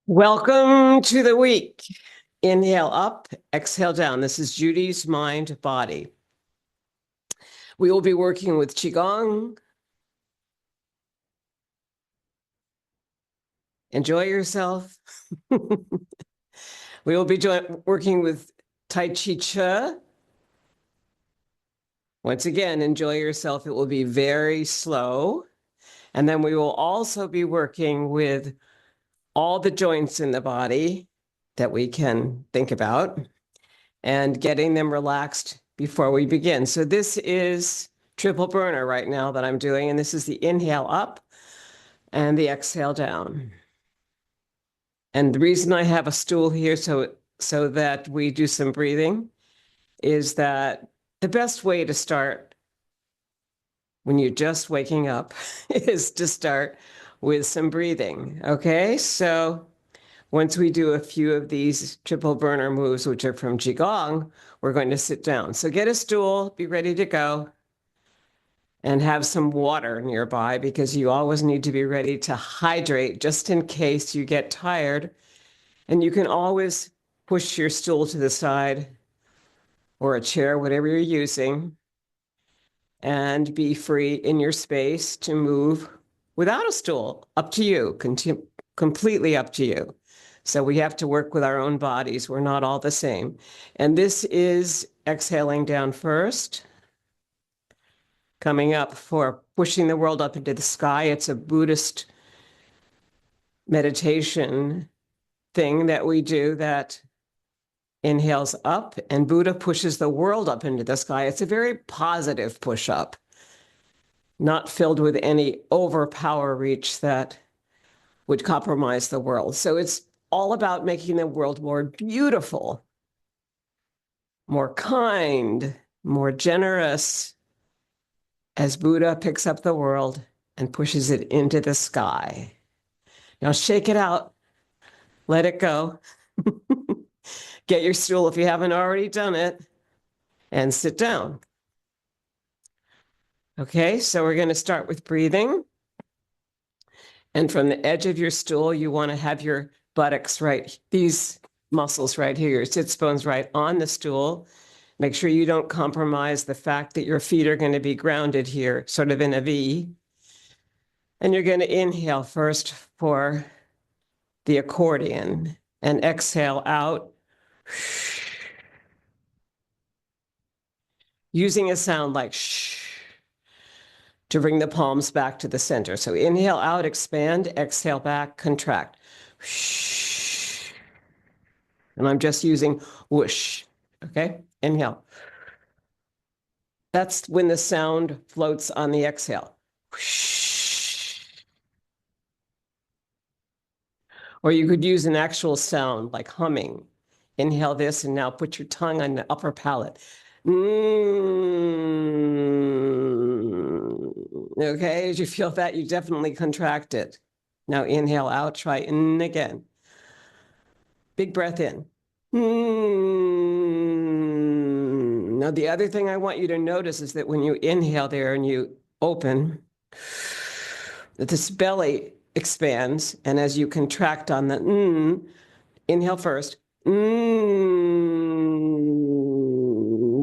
Welcome to the week. Inhale up, exhale down. This is Judy's mind body. We will be working with Qigong. Enjoy yourself. We will be working with Tai Chi Chih. Once again, enjoy yourself. It will be very slow. And then we will also be working with all the joints in the body that we can think about and getting them relaxed before we begin. So this is triple burner right now that I'm doing, and this is the inhale up and the exhale down. And the reason I have a stool here so that we do some breathing is that the best way to start when you're just waking up is to start with some breathing. Okay, so once we do a few of these triple burner moves, which are from Qigong, we're going to sit down. So get a stool, be ready to go, and have some water nearby because you always need to be ready to hydrate just in case you get tired. And you can always push your stool to the side or a chair, whatever you're using, and be free in your space to move without a stool. Up to you, completely up to you. So we have to work with our own bodies. We're not all the same. And this is exhaling down first. Coming up for pushing the world up into the sky. It's a Buddhist meditation thing that we do that inhales up, and Buddha pushes the world up into the sky. It's a very positive push up, not filled with any overpower reach that would compromise the world. So it's all about making the world more beautiful, more kind, more generous, as Buddha picks up the world and pushes it into the sky. Now shake it out, let it go. Get your stool if you haven't already done it, and sit down. Okay, so we're going to start with breathing. And from the edge of your stool, you want to have your buttocks right, these muscles right here, your sits bones right on the stool. Make sure you don't compromise the fact that your feet are going to be grounded here, sort of in a V. And you're going to inhale first for the accordion and exhale out, using a sound like shh to bring the palms back to the center. So inhale out, expand, exhale back, contract. Shh. And I'm just using whoosh. Okay, inhale. That's when the sound floats on the exhale. Whoosh. Or you could use an actual sound like humming. Inhale this and now put your tongue on the upper palate. Okay, as you feel that, you definitely contract it. Now inhale out, try in again. Big breath in. Now the other thing I want you to notice is that when you inhale there and you open, that this belly expands, and as you contract on the inhale first, the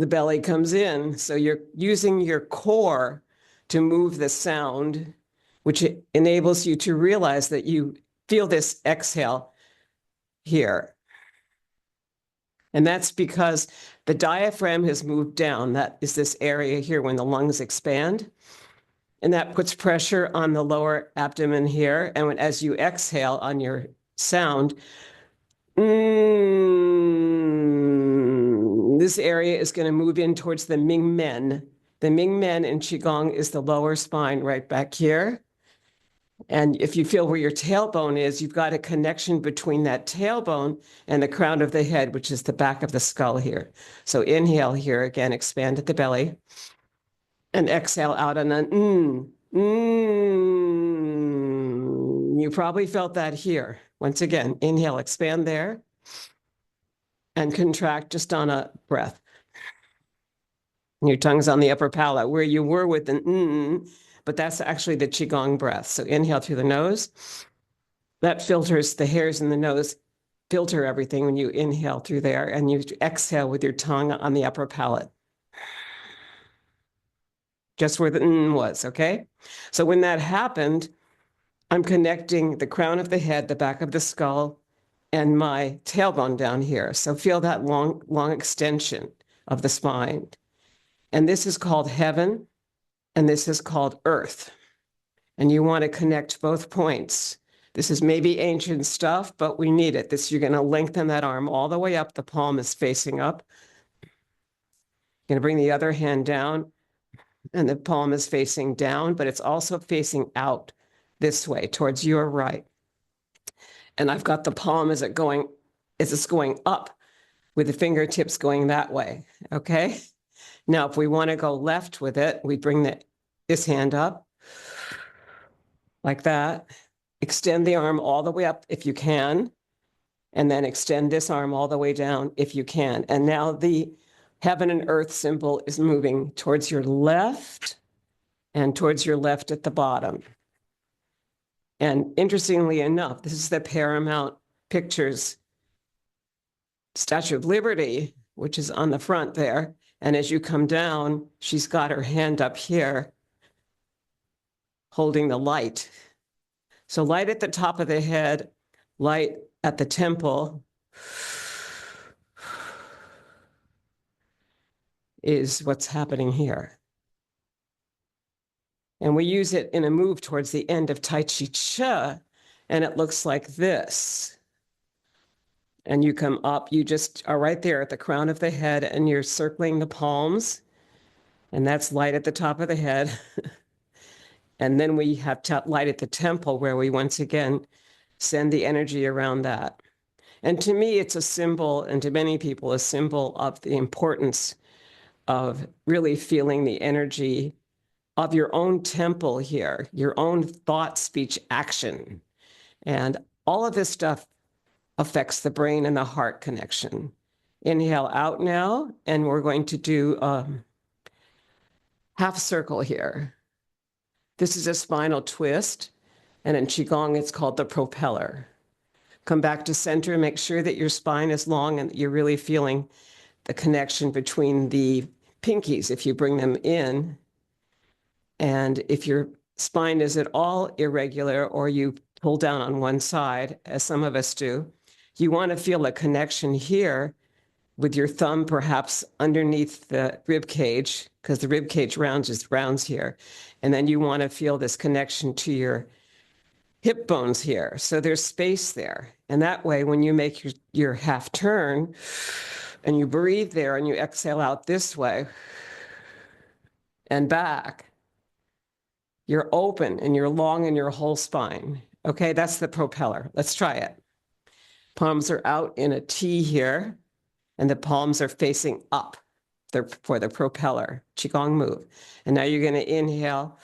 belly comes in. So you're using your core to move the sound, which enables you to realize that you feel this exhale here. And that's because the diaphragm has moved down. That is this area here when the lungs expand. And that puts pressure on the lower abdomen here. And as you exhale on your sound, this area is going to move in towards the Ming Men. The Ming Men in Qigong is the lower spine right back here. And if you feel where your tailbone is, you've got a connection between that tailbone and the crown of the head, which is the back of the skull here. So inhale here again, expand at the belly, and exhale out on an You probably felt that here. Once again, inhale, expand there, and contract just on a breath. Your tongue's on the upper palate where you were with an but that's actually the Qigong breath. So inhale through the nose. That filters the hairs in the nose, filter everything when you inhale through there, and you exhale with your tongue on the upper palate. Just where the was, okay? So when that happened, I'm connecting the crown of the head, the back of the skull, and my tailbone down here. So feel that long, long extension of the spine. And this is called heaven, and this is called earth. And you want to connect both points. This is maybe ancient stuff, but we need it. You're going to lengthen that arm all the way up. The palm is facing up. You're going to bring the other hand down, and the palm is facing down, but it's also facing out this way towards your right. And I've got the palm as it's going up with the fingertips going that way, okay? Now, if we want to go left with it, we bring this hand up like that. Extend the arm all the way up if you can, and then extend this arm all the way down if you can. And now the heaven and earth symbol is moving towards your left and towards your left at the bottom. And interestingly enough, this is the Paramount Pictures Statue of Liberty, which is on the front there. And as you come down, she's got her hand up here holding the light. So light at the top of the head, light at the temple is what's happening here. And we use it in a move towards the end of Tai Chi Chih, and it looks like this. And you come up, you just are right there at the crown of the head, and you're circling the palms, and that's light at the top of the head. And then we have light at the temple, where we once again send the energy around that. And to me, it's a symbol, and to many people, a symbol of the importance of really feeling the energy of your own temple here, your own thought, speech, action. And all of this stuff affects the brain and the heart connection. Inhale out now, and we're going to do a half circle here. This is a spinal twist, and in Qigong, it's called the propeller. Come back to center, make sure that your spine is long and that you're really feeling the connection between the pinkies if you bring them in. And if your spine is at all irregular or you pull down on one side, as some of us do, you want to feel a connection here with your thumb perhaps underneath the rib cage, because the rib cage rounds here. And then you want to feel this connection to your hip bones here. So there's space there. And that way, when you make your half turn and you breathe there and you exhale out this way and back, you're open and you're long in your whole spine. Okay, that's the propeller. Let's try it. Palms are out in a T here, and the palms are facing up for the propeller, Qigong move. And now you're going to inhale,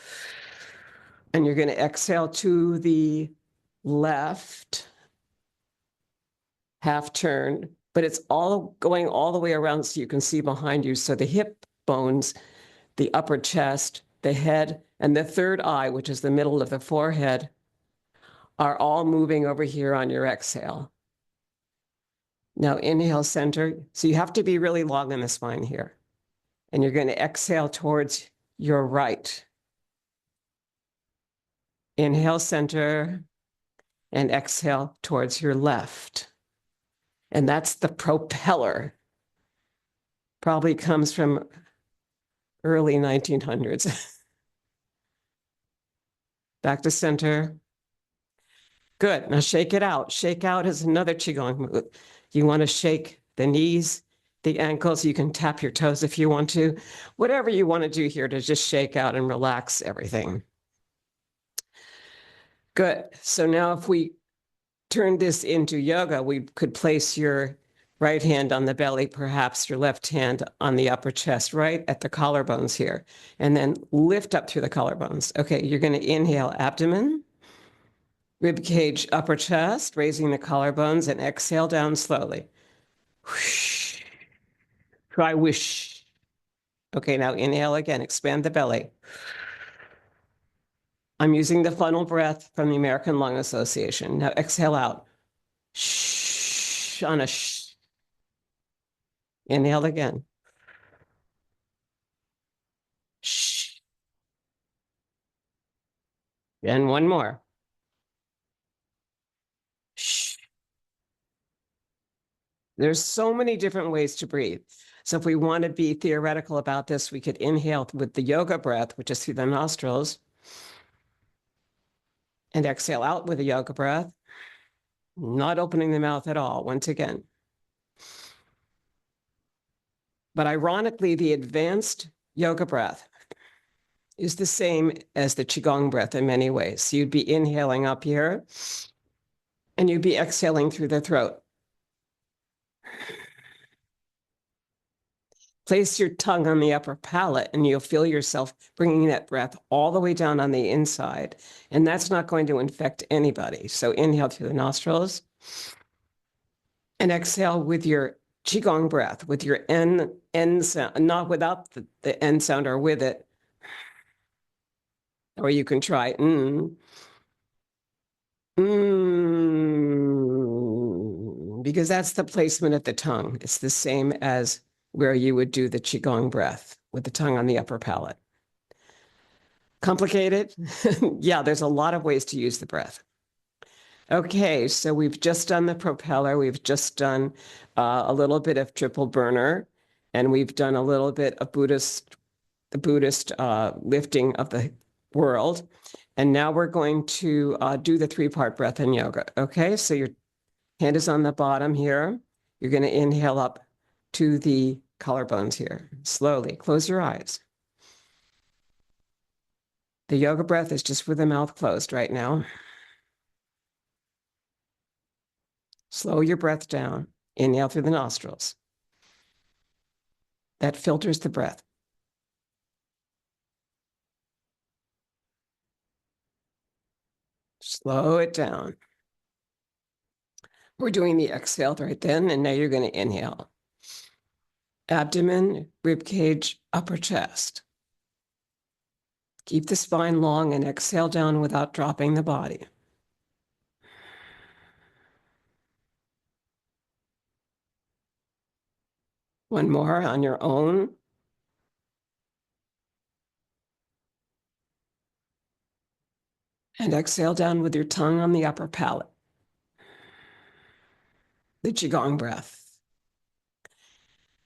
and you're going to exhale to the left, half turn, but it's all going all the way around so you can see behind you. So the hip bones, the upper chest, the head, and the third eye, which is the middle of the forehead, are all moving over here on your exhale. Now inhale, center. So you have to be really long in the spine here. And you're going to exhale towards your right. Inhale, center, and exhale towards your left. And that's the propeller. Probably comes from early 1900s. Back to center. Good. Now shake it out. Shake out is another Qigong move. You want to shake the knees, the ankles. You can tap your toes if you want to. Whatever you want to do here to just shake out and relax everything. Good. So now if we turn this into yoga, we could place your right hand on the belly, perhaps your left hand on the upper chest, right at the collarbones here, and then lift up through the collarbones. Okay, you're going to inhale abdomen, rib cage, upper chest, raising the collarbones, and exhale down slowly. Whoosh. Try whoosh. Okay, now inhale again, expand the belly. I'm using the funnel breath from the American Lung Association. Now exhale out. Shh, on a shh. Inhale again. Shh. And one more. Shh. There's so many different ways to breathe. So if we want to be theoretical about this, we could inhale with the yoga breath, which is through the nostrils, and exhale out with the yoga breath, not opening the mouth at all, once again. But ironically, the advanced yoga breath is the same as the Qigong breath in many ways. So you'd be inhaling up here, and you'd be exhaling through the throat. Place your tongue on the upper palate, and you'll feel yourself bringing that breath all the way down on the inside. And that's not going to infect anybody. So inhale through the nostrils and exhale with your Qigong breath, with your N sound, not without the N sound or with it. Or you can try because that's the placement of the tongue. It's the same as where you would do the Qigong breath with the tongue on the upper palate. Complicated? Yeah, there's a lot of ways to use the breath. Okay, so we've just done the propeller. We've just done a little bit of triple burner, and we've done a little bit of the Buddhist lifting of the world. And now we're going to do the three-part breath in yoga. Okay, so your hand is on the bottom here. You're going to inhale up to the collarbones here. Slowly, close your eyes. The yoga breath is just with the mouth closed right now. Slow your breath down. Inhale through the nostrils. That filters the breath. Slow it down. We're doing the exhale right then, and now you're going to inhale. Abdomen, rib cage, upper chest. Keep the spine long and exhale down without dropping the body. One more on your own. And exhale down with your tongue on the upper palate. The Qigong breath.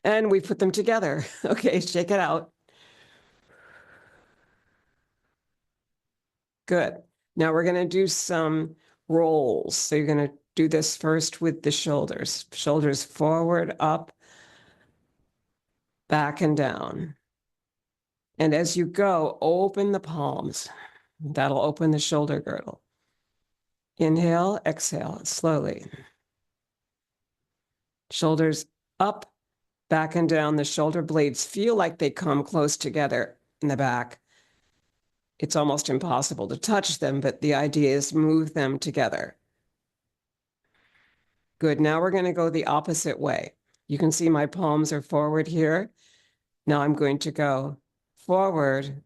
And we put them together. Okay, shake it out. Good. Now we're going to do some rolls. So you're going to do this first with the shoulders. Shoulders forward, up, back, and down. And as you go, open the palms. That'll open the shoulder girdle. Inhale, exhale, slowly. Shoulders up, back, and down. The shoulder blades feel like they come close together in the back. It's almost impossible to touch them, but the idea is move them together. Good. Now we're going to go the opposite way. You can see my palms are forward here. Now I'm going to go forward,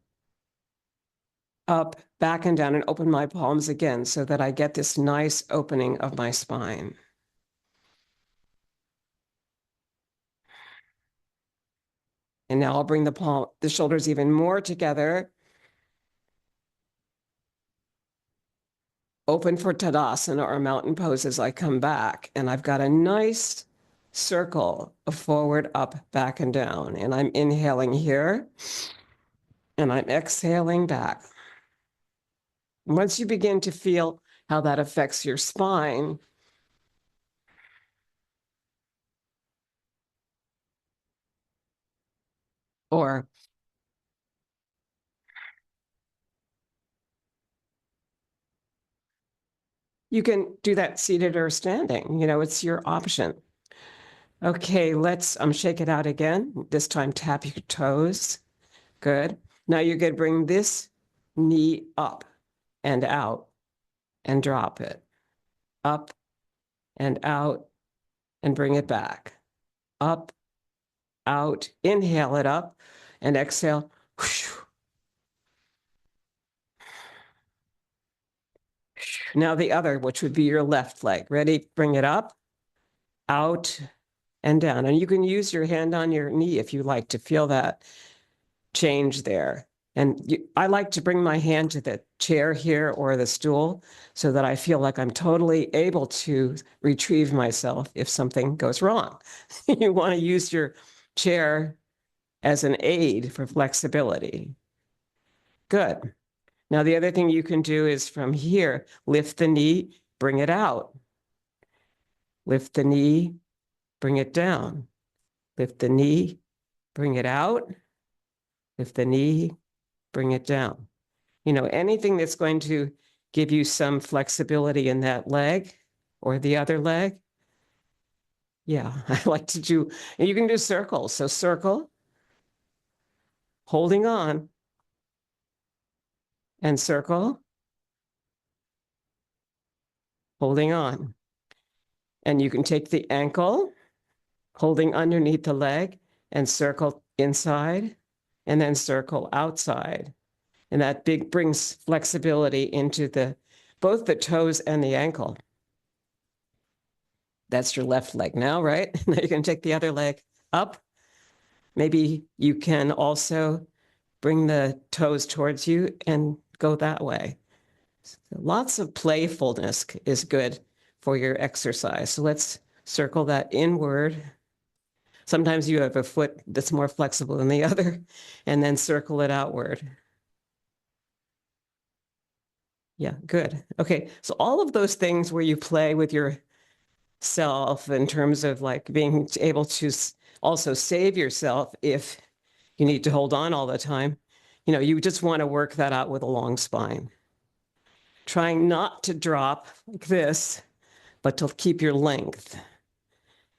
up, back, and down, and open my palms again so that I get this nice opening of my spine. And now I'll bring the shoulders even more together. Open for Tadasana or mountain pose as I come back. And I've got a nice circle of forward, up, back, and down. And I'm inhaling here, and I'm exhaling back. Once you begin to feel how that affects your spine, or you can do that seated or standing. You know, it's your option. Okay, let's shake it out again. This time, tap your toes. Good. Now you're going to bring this knee up and out and drop it. Up and out and bring it back. Up, out, inhale it up and exhale. Now the other, which would be your left leg. Ready? Bring it up, out, and down. And you can use your hand on your knee if you like to feel that change there. And I like to bring my hand to the chair here or the stool so that I feel like I'm totally able to retrieve myself if something goes wrong. You want to use your chair as an aid for flexibility. Good. Now, the other thing you can do is from here, lift the knee, bring it out. Lift the knee, bring it down. Lift the knee, bring it out. Lift the knee, bring it down. You know, anything that's going to give you some flexibility in that leg or the other leg. Yeah, I like to do, and you can do circles. So circle, holding on, and circle, holding on. And you can take the ankle, holding underneath the leg, and circle inside, and then circle outside. And that brings flexibility into both the toes and the ankle. That's your left leg now, right? Now you can take the other leg up. Maybe you can also bring the toes towards you and go that way. So lots of playfulness is good for your exercise. So let's circle that inward. Sometimes you have a foot that's more flexible than the other, and then circle it outward. Yeah, good. Okay, so all of those things where you play with yourself in terms of like being able to also save yourself if you need to hold on all the time, you know, you just want to work that out with a long spine. Trying not to drop like this, but to keep your length.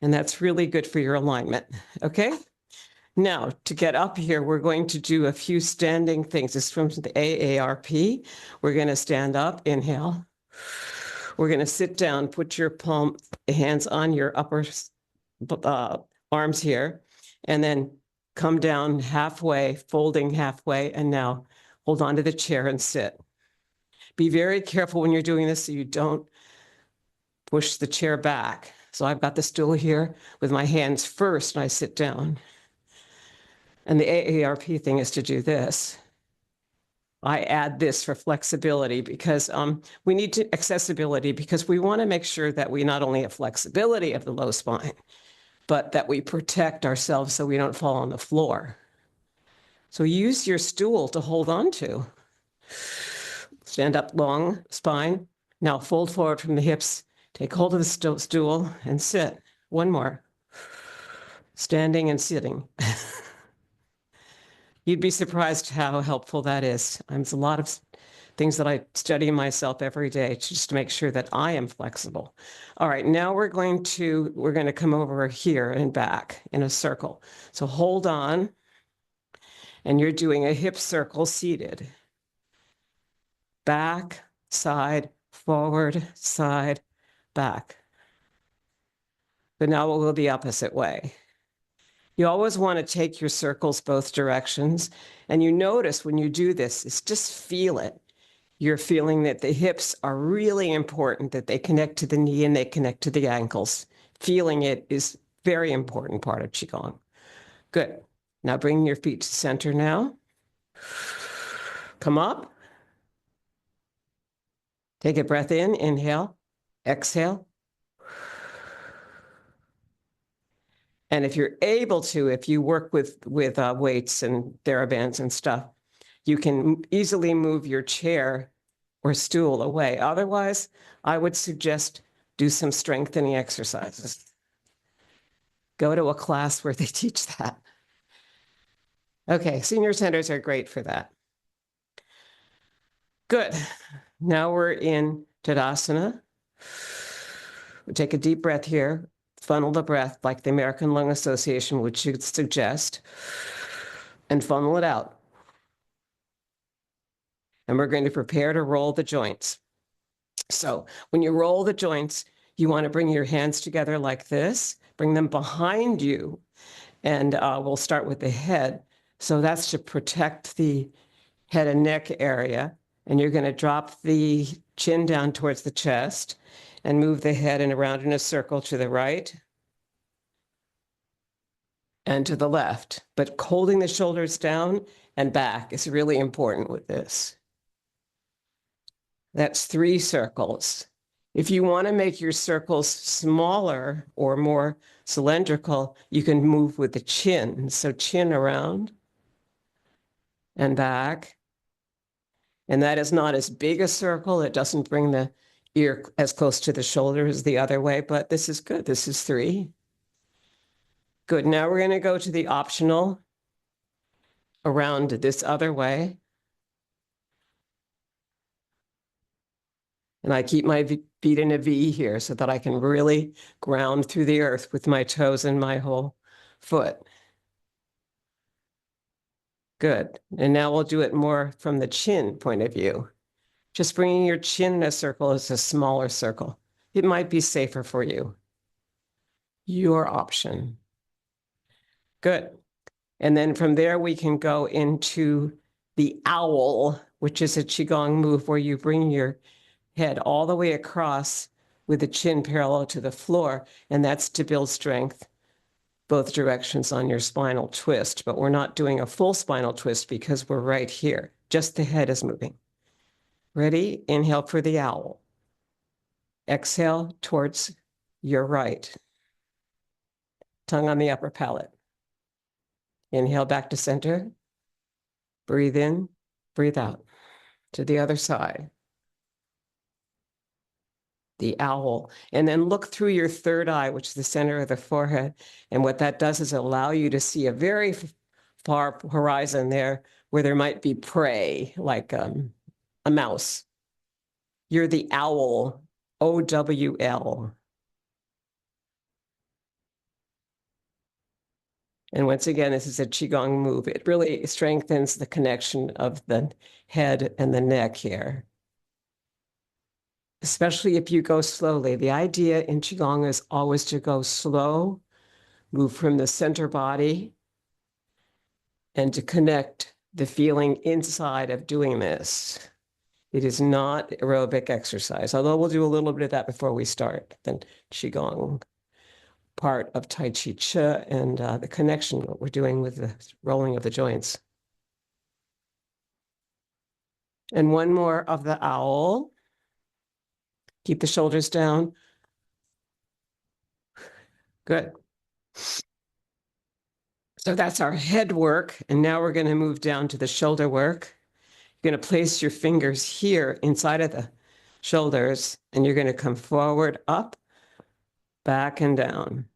And that's really good for your alignment, okay? Now, to get up here, we're going to do a few standing things. This is from the AARP. We're going to stand up, inhale. We're going to sit down, put your hands on your upper arms here, and then come down halfway, folding halfway, and now hold on to the chair and sit. Be very careful when you're doing this so you don't push the chair back. So I've got the stool here with my hands first, and I sit down. And the AARP thing is to do this. I add this for flexibility because we need accessibility because we want to make sure that we not only have flexibility of the low spine, but that we protect ourselves so we don't fall on the floor. So use your stool to hold on to. Stand up long spine. Now fold forward from the hips. Take hold of the stool and sit. One more. Standing and sitting. You'd be surprised how helpful that is. There's a lot of things that I study myself every day just to make sure that I am flexible. All right, now we're going to come over here and back in a circle. So hold on, and you're doing a hip circle seated. Back, side, forward, side, back. But now we'll go the opposite way. You always want to take your circles both directions. And you notice when you do this, it's just feel it. You're feeling that the hips are really important, that they connect to the knee and they connect to the ankles. Feeling it is very important part of Qigong. Good. Now bring your feet to center now. Come up. Take a breath in, inhale, exhale. And if you're able to, if you work with weights and TheraBands and stuff, you can easily move your chair or stool away. Otherwise, I would suggest do some strengthening exercises. Go to a class where they teach that. Okay, senior centers are great for that. Good. Now we're in Tadasana. We take a deep breath here. Funnel the breath like the American Lung Association would suggest, and funnel it out. And we're going to prepare to roll the joints. So when you roll the joints, you want to bring your hands together like this, bring them behind you, and we'll start with the head. So that's to protect the head and neck area. And you're going to drop the chin down towards the chest and move the head and around in a circle to the right and to the left. But holding the shoulders down and back is really important with this. That's 3 circles. If you want to make your circles smaller or more cylindrical, you can move with the chin. So chin around and back. And that is not as big a circle. It doesn't bring the ear as close to the shoulder as the other way, but this is good. This is 3. Good. Now we're going to go to the optional around this other way. And I keep my feet in a V here so that I can really ground through the earth with my toes and my whole foot. Good. And now we'll do it more from the chin point of view. Just bringing your chin in a circle is a smaller circle. It might be safer for you. Your option. Good. And then from there, we can go into the owl, which is a Qigong move where you bring your head all the way across with the chin parallel to the floor. And that's to build strength both directions on your spinal twist. But we're not doing a full spinal twist because we're right here. Just the head is moving. Ready? Inhale for the owl. Exhale towards your right. Tongue on the upper palate. Inhale back to center. Breathe in, breathe out. To the other side. The owl. And then look through your third eye, which is the center of the forehead. And what that does is allow you to see a very far horizon there where there might be prey, like a mouse. You're the owl, O-W-L. And once again, this is a Qigong move. It really strengthens the connection of the head and the neck here. Especially if you go slowly. The idea in Qigong is always to go slow, move from the center body, and to connect the feeling inside of doing this. It is not aerobic exercise, although we'll do a little bit of that before we start. The Qigong part of Tai Chi Chih and the connection, what we're doing with the rolling of the joints. And one more of the owl. Keep the shoulders down. Good. So that's our head work. And now we're going to move down to the shoulder work. You're going to place your fingers here inside of the shoulders, and you're going to come forward, up, back, and down.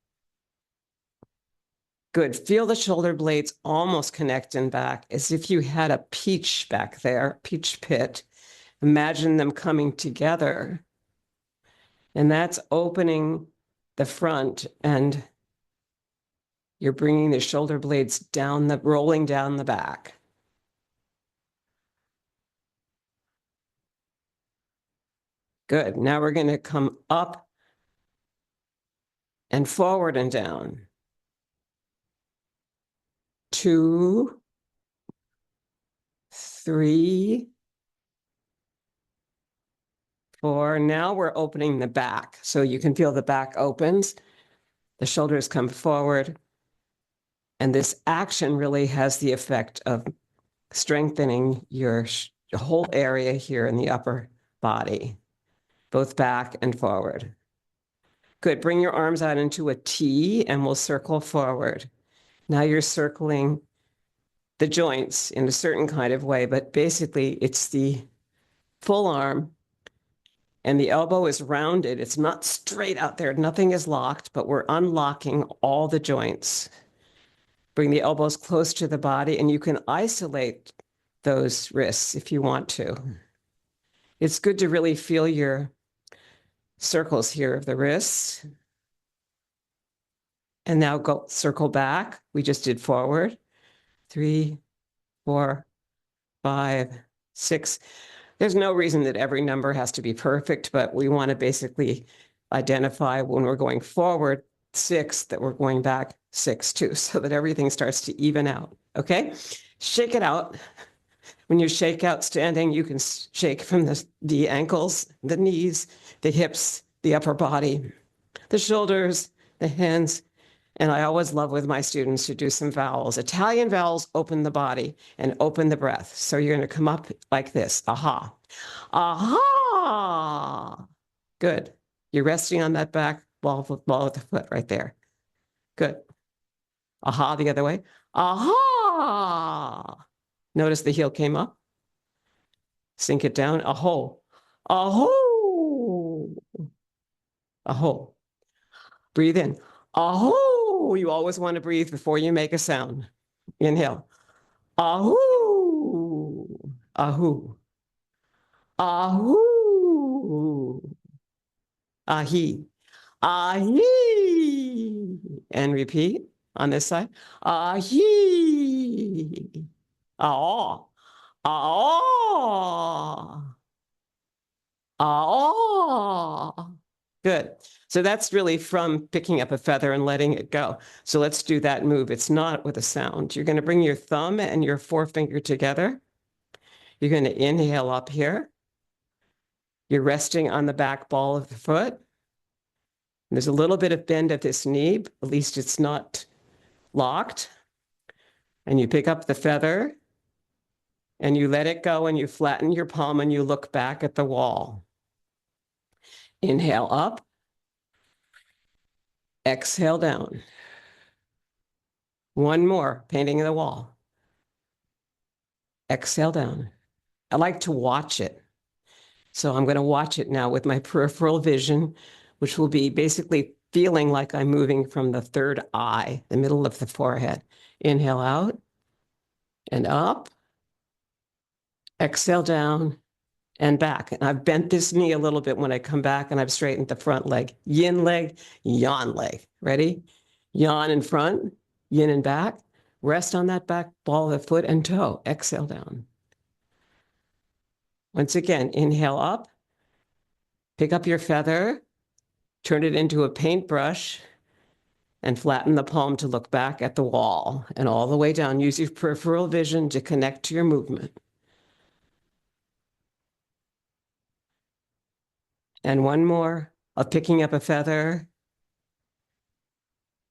Good. Feel the shoulder blades almost connect and back as if you had a peach back there, peach pit. Imagine them coming together. And that's opening the front, and you're bringing the shoulder blades down, rolling down the back. Good. Now we're going to come up and forward and down. 2, 3, 4. Now we're opening the back. So you can feel the back opens, the shoulders come forward, and this action really has the effect of strengthening your whole area here in the upper body, both back and forward. Good. Bring your arms out into a T and we'll circle forward. Now you're circling the joints in a certain kind of way, but basically it's the full arm and the elbow is rounded. It's not straight out there. Nothing is locked, but we're unlocking all the joints. Bring the elbows close to the body, and you can isolate those wrists if you want to. It's good to really feel your circles here of the wrists. And now go circle back. We just did forward. 3, 4, 5, 6. There's no reason that every number has to be perfect, but we want to basically identify when we're going forward 6 that we're going back 6 too, so that everything starts to even out. Okay? Shake it out. When you shake out standing, you can shake from the ankles, the knees, the hips, the upper body, the shoulders, the hands. And I always love with my students to do some vowels. Italian vowels open the body and open the breath. So you're going to come up like this. Aha. Aha. Good. You're resting on that back ball of the foot right there. Good. Aha, the other way. Aha. Notice the heel came up. Sink it down. Aho. Aho. Aho. Breathe in. Aho. You always want to breathe before you make a sound. Inhale. Aho. Ahu. Ahu. Ahi. Ahi. And repeat on this side. Ahi. Ah. Ah. Ah. Good. So that's really from picking up a feather and letting it go. So let's do that move. It's not with a sound. You're going to bring your thumb and your forefinger together. You're going to inhale up here. You're resting on the back ball of the foot. There's a little bit of bend at this knee, at least it's not locked. And you pick up the feather and you let it go and you flatten your palm and you look back at the wall. Inhale up. Exhale down. One more, painting the wall. Exhale down. I like to watch it. So I'm going to watch it now with my peripheral vision, which will be basically feeling like I'm moving from the third eye, the middle of the forehead. Inhale out and up. Exhale down and back. And I've bent this knee a little bit when I come back and I've straightened the front leg. Yin leg, yan leg. Ready? Yan in front, yin and back. Rest on that back ball of the foot and toe. Exhale down. Once again, inhale up. Pick up your feather. Turn it into a paintbrush and flatten the palm to look back at the wall and all the way down. Use your peripheral vision to connect to your movement. And one more of picking up a feather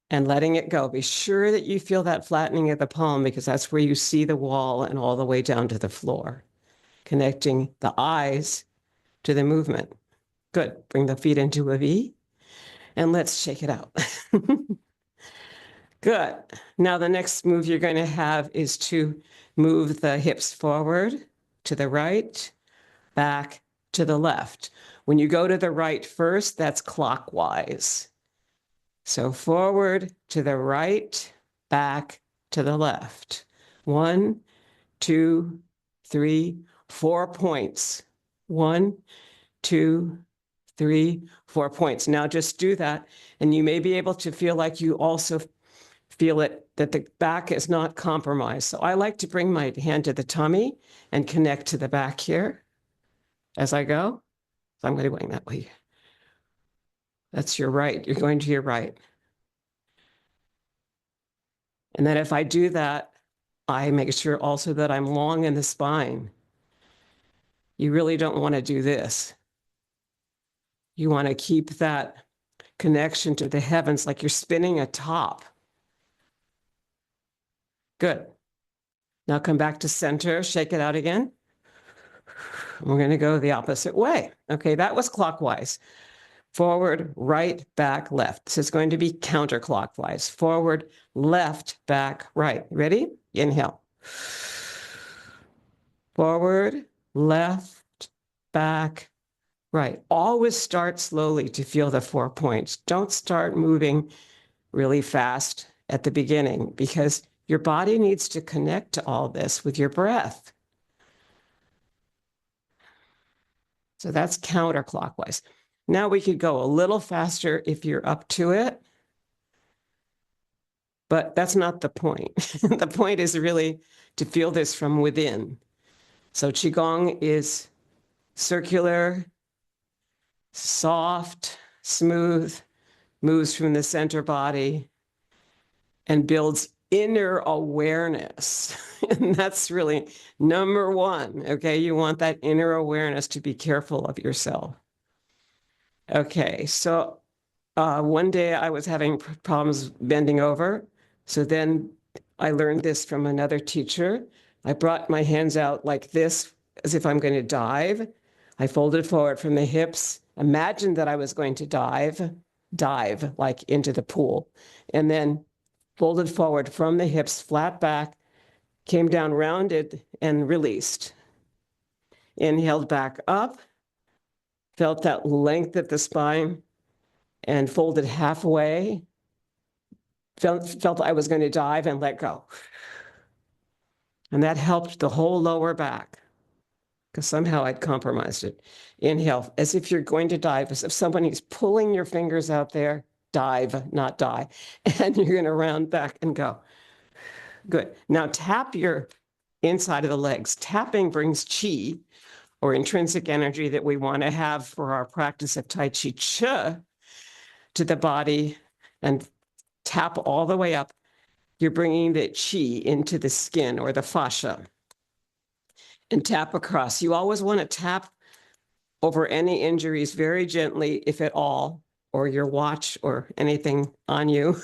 and letting it go. Be sure that you feel that flattening of the palm because that's where you see the wall and all the way down to the floor, connecting the eyes to the movement. Good. Bring the feet into a V and let's shake it out. Good. Now the next move you're going to have is to move the hips forward to the right, back to the left. When you go to the right first, that's clockwise. So forward to the right, back to the left. 1, 2, 3, 4 points. 1, 2, 3, 4 points. Now just do that. And you may be able to feel like you also feel it, that the back is not compromised. So I like to bring my hand to the tummy and connect to the back here as I go. So I'm going to go that way. That's your right. You're going to your right. And then if I do that, I make sure also that I'm long in the spine. You really don't want to do this. You want to keep that connection to the heavens like you're spinning a top. Good. Now come back to center, shake it out again. We're going to go the opposite way. Okay, that was clockwise. Forward, right, back, left. This is going to be counterclockwise. Forward, left, back, right. Ready? Inhale. Forward, left, back, right. Always start slowly to feel the 4 points. Don't start moving really fast at the beginning because your body needs to connect to all this with your breath. So that's counterclockwise. Now we could go a little faster if you're up to it, but that's not the point. The point is really to feel this from within. So Qigong is circular, soft, smooth, moves from the center body, and builds inner awareness. And that's really number one. Okay. You want that inner awareness to be careful of yourself. Okay. So one day I was having problems bending over. So then I learned this from another teacher. I brought my hands out like this, as if I'm going to dive. I folded forward from the hips, imagined that I was going to dive like into the pool, and then folded forward from the hips, flat back, came down rounded and released. Inhaled back up, felt that length of the spine and folded halfway. Felt I was going to dive and let go. And that helped the whole lower back because somehow I'd compromised it. Inhale, as if you're going to dive, as if somebody's pulling your fingers out there. Dive, not die. And you're going to round back and go. Good. Now tap your inside of the legs. Tapping brings chi, or intrinsic energy that we want to have for our practice of Tai Chi Chih, to the body, and tap all the way up. You're bringing the chi into the skin or the fascia, and tap across. You always want to tap over any injuries very gently, if at all, or your watch or anything on you,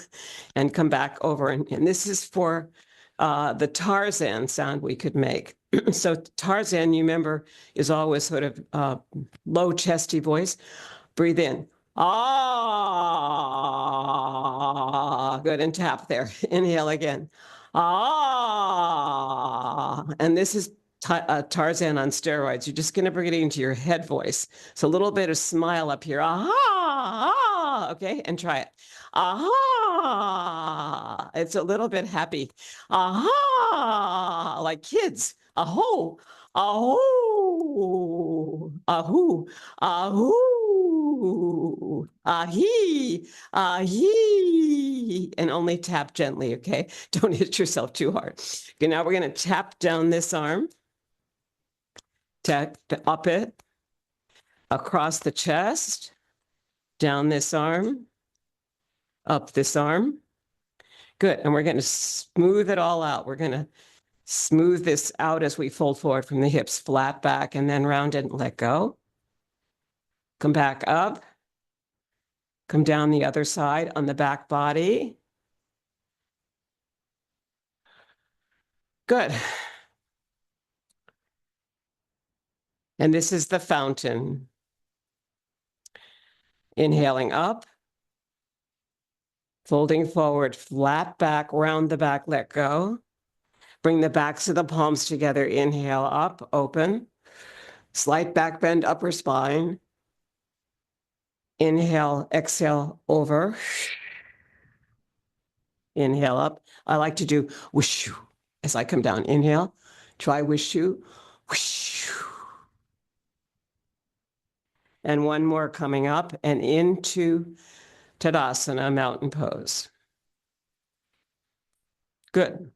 and come back over. And this is for the Tarzan sound we could make. So Tarzan, you remember, is always sort of low chesty voice. Breathe in. Ah, good. And tap there. Inhale again. Ah, and this is Tarzan on steroids. You're just going to bring it into your head voice. So a little bit of smile up here. Ah, okay, and try it. Aha, it's a little bit happy. Aha, like kids. Aho, aho, ahoo, ahoo, ahi, ahi, and only tap gently, okay? Don't hit yourself too hard. Okay, now we're going to tap down this arm, tap up it, across the chest, down this arm, up this arm. Good, and we're going to smooth it all out. We're going to smooth this out as we fold forward from the hips, flat back, and then round it and let go. Come back up. Come down the other side on the back body. Good. And this is the fountain. Inhaling up. Folding forward, flat back, round the back, let go. Bring the backs of the palms together. Inhale up, open. Slight back bend, upper spine. Inhale, exhale, over. Inhale up. I like to do whoosh as I come down. Inhale. Try whoosh. Whoosh. And one more coming up and into Tadasana, mountain pose. Good.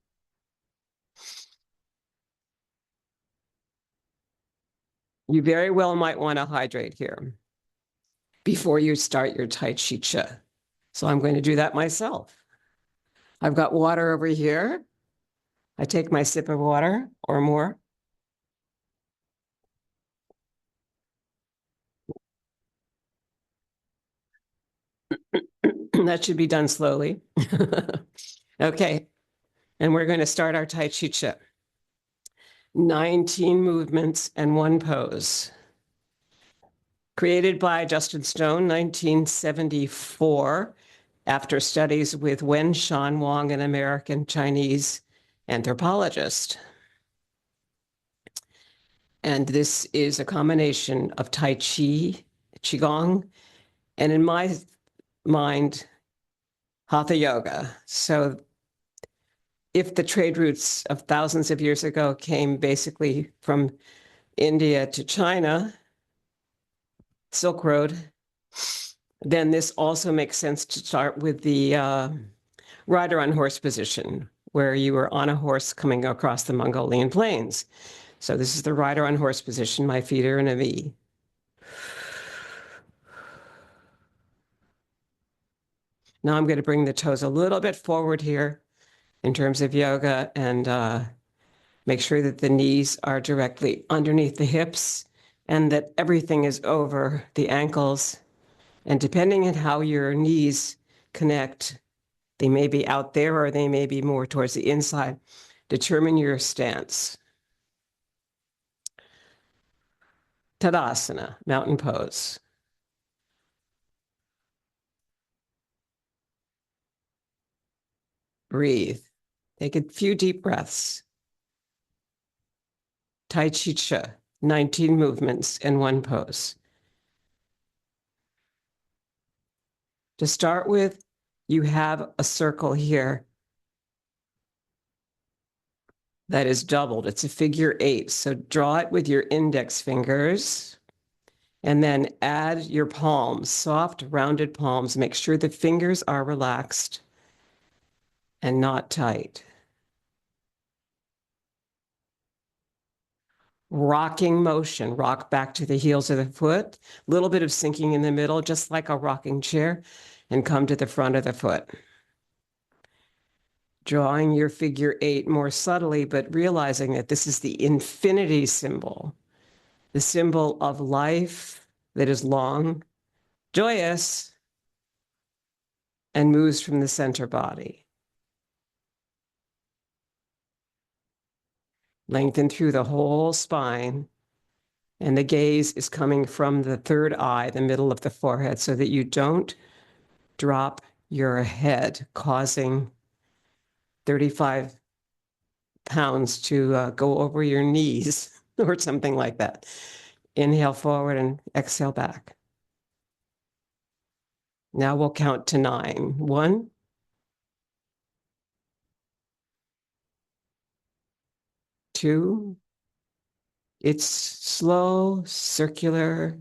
You very well might want to hydrate here before you start your Tai Chi Chih. So I'm going to do that myself. I've got water over here. I take my sip of water or more. That should be done slowly. Okay. And we're going to start our Tai Chi Chih. 19 movements and one pose. Created by Justin Stone, 1974, after studies with Wen Shan Wang, an American Chinese anthropologist. And this is a combination of Tai Chi, Qigong, and in my mind, Hatha Yoga. So if the trade routes of thousands of years ago came basically from India to China, Silk Road, then this also makes sense to start with the rider on horse position, where you were on a horse coming across the Mongolian plains. So this is the rider on horse position. My feet are in a V. Now I'm going to bring the toes a little bit forward here in terms of yoga, and make sure that the knees are directly underneath the hips and that everything is over the ankles. And depending on how your knees connect, they may be out there or they may be more towards the inside. Determine your stance. Tadasana, mountain pose. Breathe. Take a few deep breaths. Tai Chi Chih, 19 movements in one pose. To start with, you have a circle here that is doubled. It's a figure 8. So draw it with your index fingers and then add your palms, soft, rounded palms. Make sure the fingers are relaxed and not tight. Rocking motion, rock back to the heels of the foot, a little bit of sinking in the middle, just like a rocking chair, and come to the front of the foot. Drawing your figure 8 more subtly, but realizing that this is the infinity symbol, the symbol of life that is long, joyous, and moves from the center body. Lengthen through the whole spine, and the gaze is coming from the third eye, the middle of the forehead, so that you don't drop your head, causing 35 pounds to go over your knees or something like that. Inhale forward and exhale back. Now we'll count to 9. 1, 2. It's slow, circular,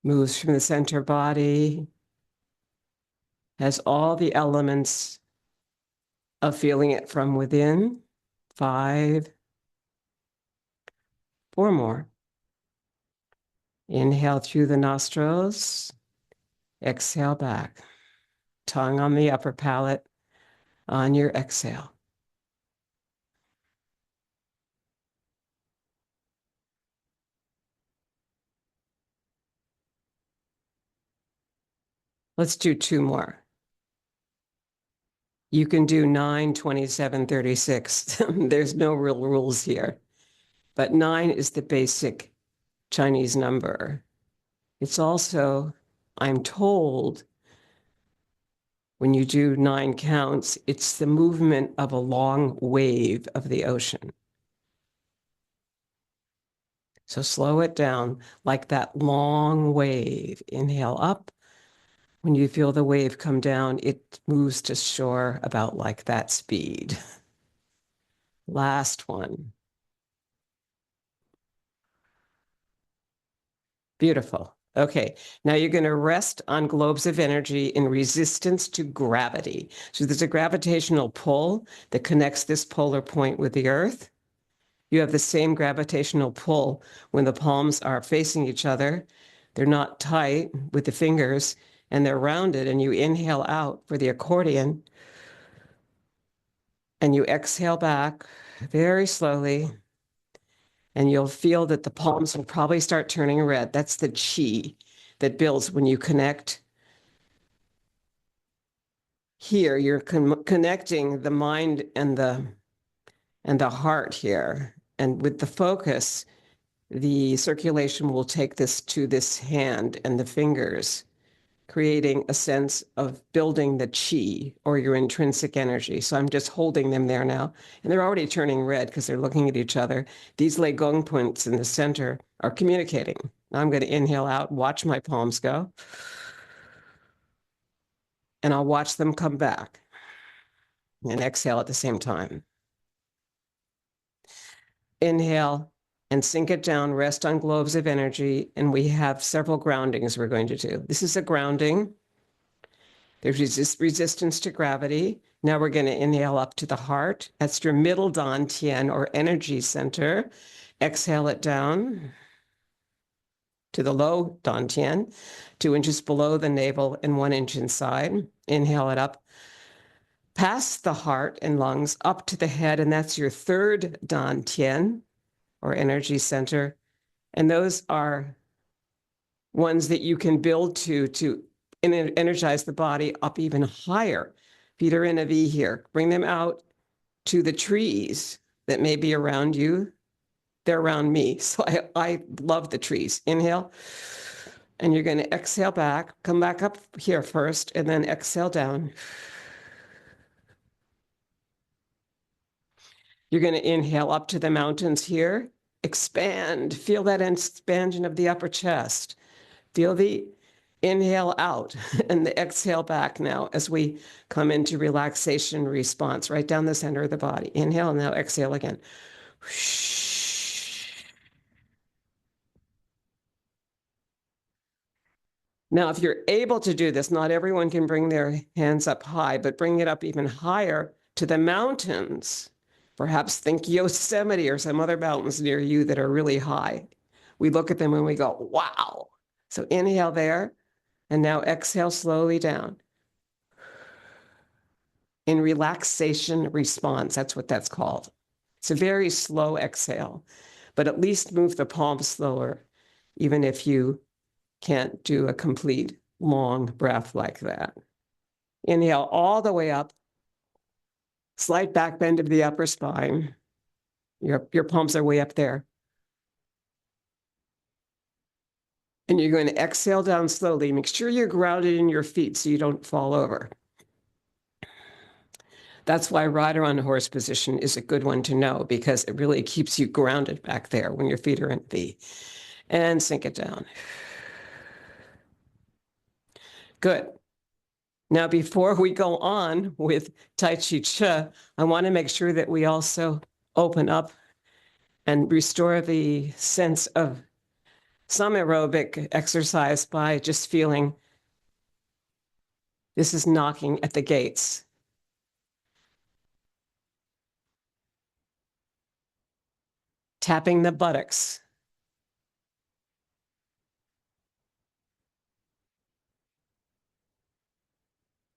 moves from the center body, has all the elements of feeling it from within. 5, 4 more. Inhale through the nostrils, exhale back. Tongue on the upper palate on your exhale. Let's do 2 more. You can do 9, 27, 36. There's no real rules here. But 9 is the basic Chinese number. It's also, I'm told, when you do 9 counts, it's the movement of a long wave of the ocean. So slow it down like that long wave. Inhale up. When you feel the wave come down, it moves to shore about like that speed. Last one. Beautiful. Okay, now you're going to rest on globes of energy in resistance to gravity. So there's a gravitational pull that connects this polar point with the earth. You have the same gravitational pull when the palms are facing each other. They're not tight with the fingers and they're rounded, and you inhale out for the accordion and you exhale back very slowly. And you'll feel that the palms will probably start turning red. That's the chi that builds when you connect. Here, you're connecting the mind and the heart here. And with the focus, the circulation will take this to this hand and the fingers, creating a sense of building the chi or your intrinsic energy. So I'm just holding them there now. And they're already turning red because they're looking at each other. These Lei Gong points in the center are communicating. Now I'm going to inhale out, watch my palms go. And I'll watch them come back and exhale at the same time. Inhale and sink it down, rest on globes of energy. And we have several groundings we're going to do. This is a grounding. There's resistance to gravity. Now we're going to inhale up to the heart. That's your middle dantian or energy center. Exhale it down to the low dantian, 2 inches below the navel and 1 inch inside. Inhale it up past the heart and lungs up to the head, and that's your third Dan Tian, or energy center. And those are ones that you can build to energize the body up even higher. Feet are in a V here. Bring them out to the trees that may be around you. They're around me. So I love the trees. Inhale. And you're going to exhale back. Come back up here first, and then exhale down. You're going to inhale up to the mountains here. Expand. Feel that expansion of the upper chest. Feel the inhale out and the exhale back now as we come into relaxation response right down the center of the body. Inhale, and now exhale again. Now, if you're able to do this, not everyone can bring their hands up high, but bring it up even higher to the mountains. Perhaps think Yosemite or some other mountains near you that are really high. We look at them and we go, wow. So inhale there, and now exhale slowly down. In relaxation response, that's what that's called. It's a very slow exhale, but at least move the palms slower, even if you can't do a complete long breath like that. Inhale all the way up, slight back bend of the upper spine. Your palms are way up there. And you're going to exhale down slowly. Make sure you're grounded in your feet so you don't fall over. That's why rider on horse position is a good one to know, because it really keeps you grounded back there when your feet are in V. And sink it down. Good. Now, before we go on with Tai Chi Chi, I want to make sure that we also open up and restore the sense of some aerobic exercise by just feeling this is knocking at the gates. Tapping the buttocks.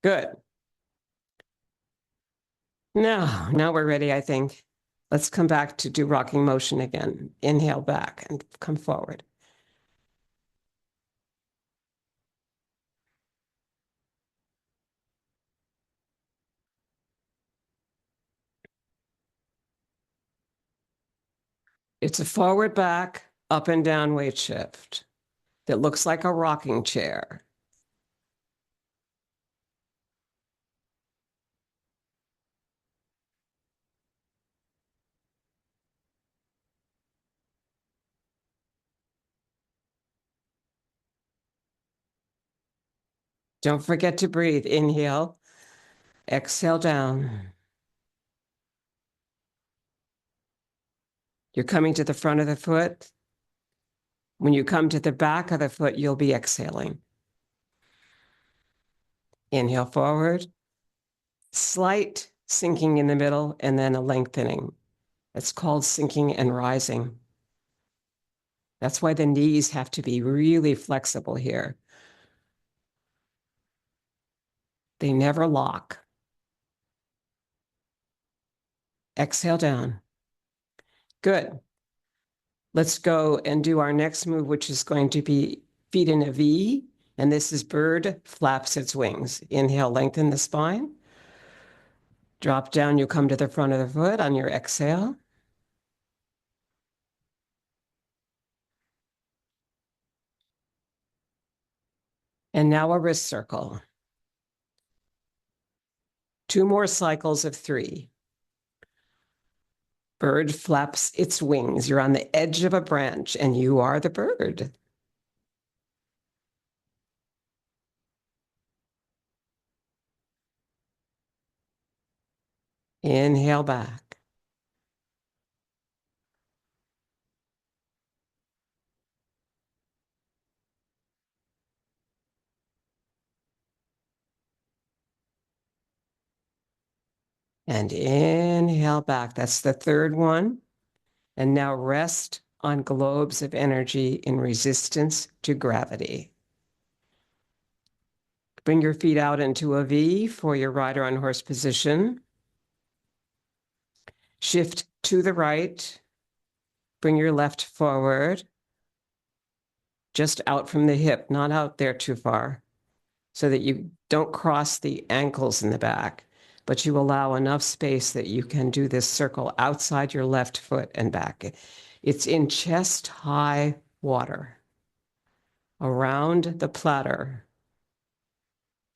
Good. Now we're ready, I think. Let's come back to do rocking motion again. Inhale back and come forward. It's a forward, back, up and down weight shift that looks like a rocking chair. Don't forget to breathe. Inhale, exhale down. You're coming to the front of the foot. When you come to the back of the foot, you'll be exhaling. Inhale forward, slight sinking in the middle, and then a lengthening. It's called sinking and rising. That's why the knees have to be really flexible here. They never lock. Exhale down. Good. Let's go and do our next move, which is going to be feet in a V. And this is bird flaps its wings. Inhale, lengthen the spine. Drop down, you come to the front of the foot on your exhale. And now a wrist circle. 2 more cycles of 3. Bird flaps its wings. You're on the edge of a branch and you are the bird. Inhale back. And inhale back. That's the third one. And now rest on globes of energy in resistance to gravity. Bring your feet out into a V for your rider on horse position. Shift to the right. Bring your left forward. Just out from the hip, not out there too far, so that you don't cross the ankles in the back, but you allow enough space that you can do this circle outside your left foot and back. It's in chest high water around the platter.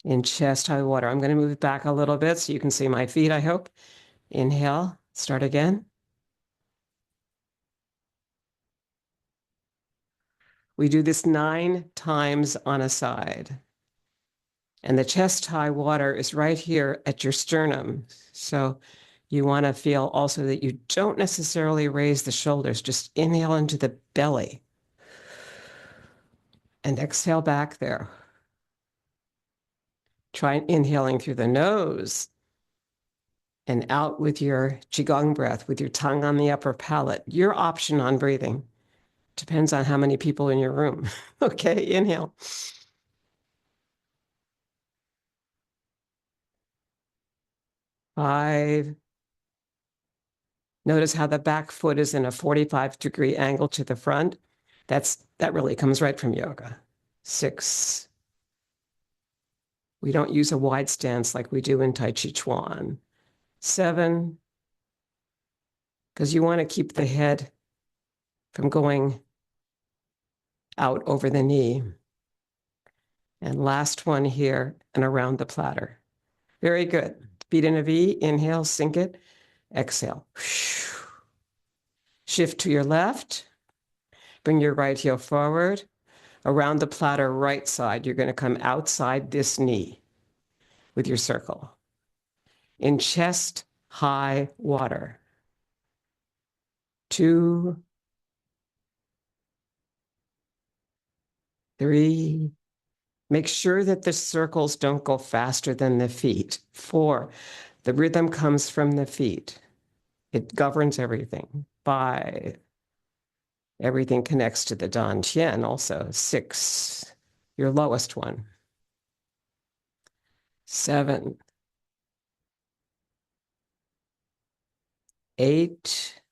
In chest high water. I'm going to move back a little bit so you can see my feet, I hope. Inhale, start again. We do this 9 times on a side. And the chest high water is right here at your sternum. So you want to feel also that you don't necessarily raise the shoulders, just inhale into the belly and exhale back there. Try inhaling through the nose and out with your Qigong breath, with your tongue on the upper palate. Your option on breathing depends on how many people in your room. Okay, inhale. Five. Notice how the back foot is in a 45-degree angle to the front. That really comes right from yoga. 6. We don't use a wide stance like we do in Tai Chi Chuan. 7, because you want to keep the head from going out over the knee. And last one here and around the platter. Very good. Feet in a V, inhale, sink it, exhale. Shift to your left, bring your right heel forward. Around the platter right side, you're going to come outside this knee with your circle. In chest high water. 2, 3. Make sure that the circles don't go faster than the feet. 4. The rhythm comes from the feet. It governs everything. 5. Everything connects to the Dan Tian also. 6. Your lowest one. 7. 8.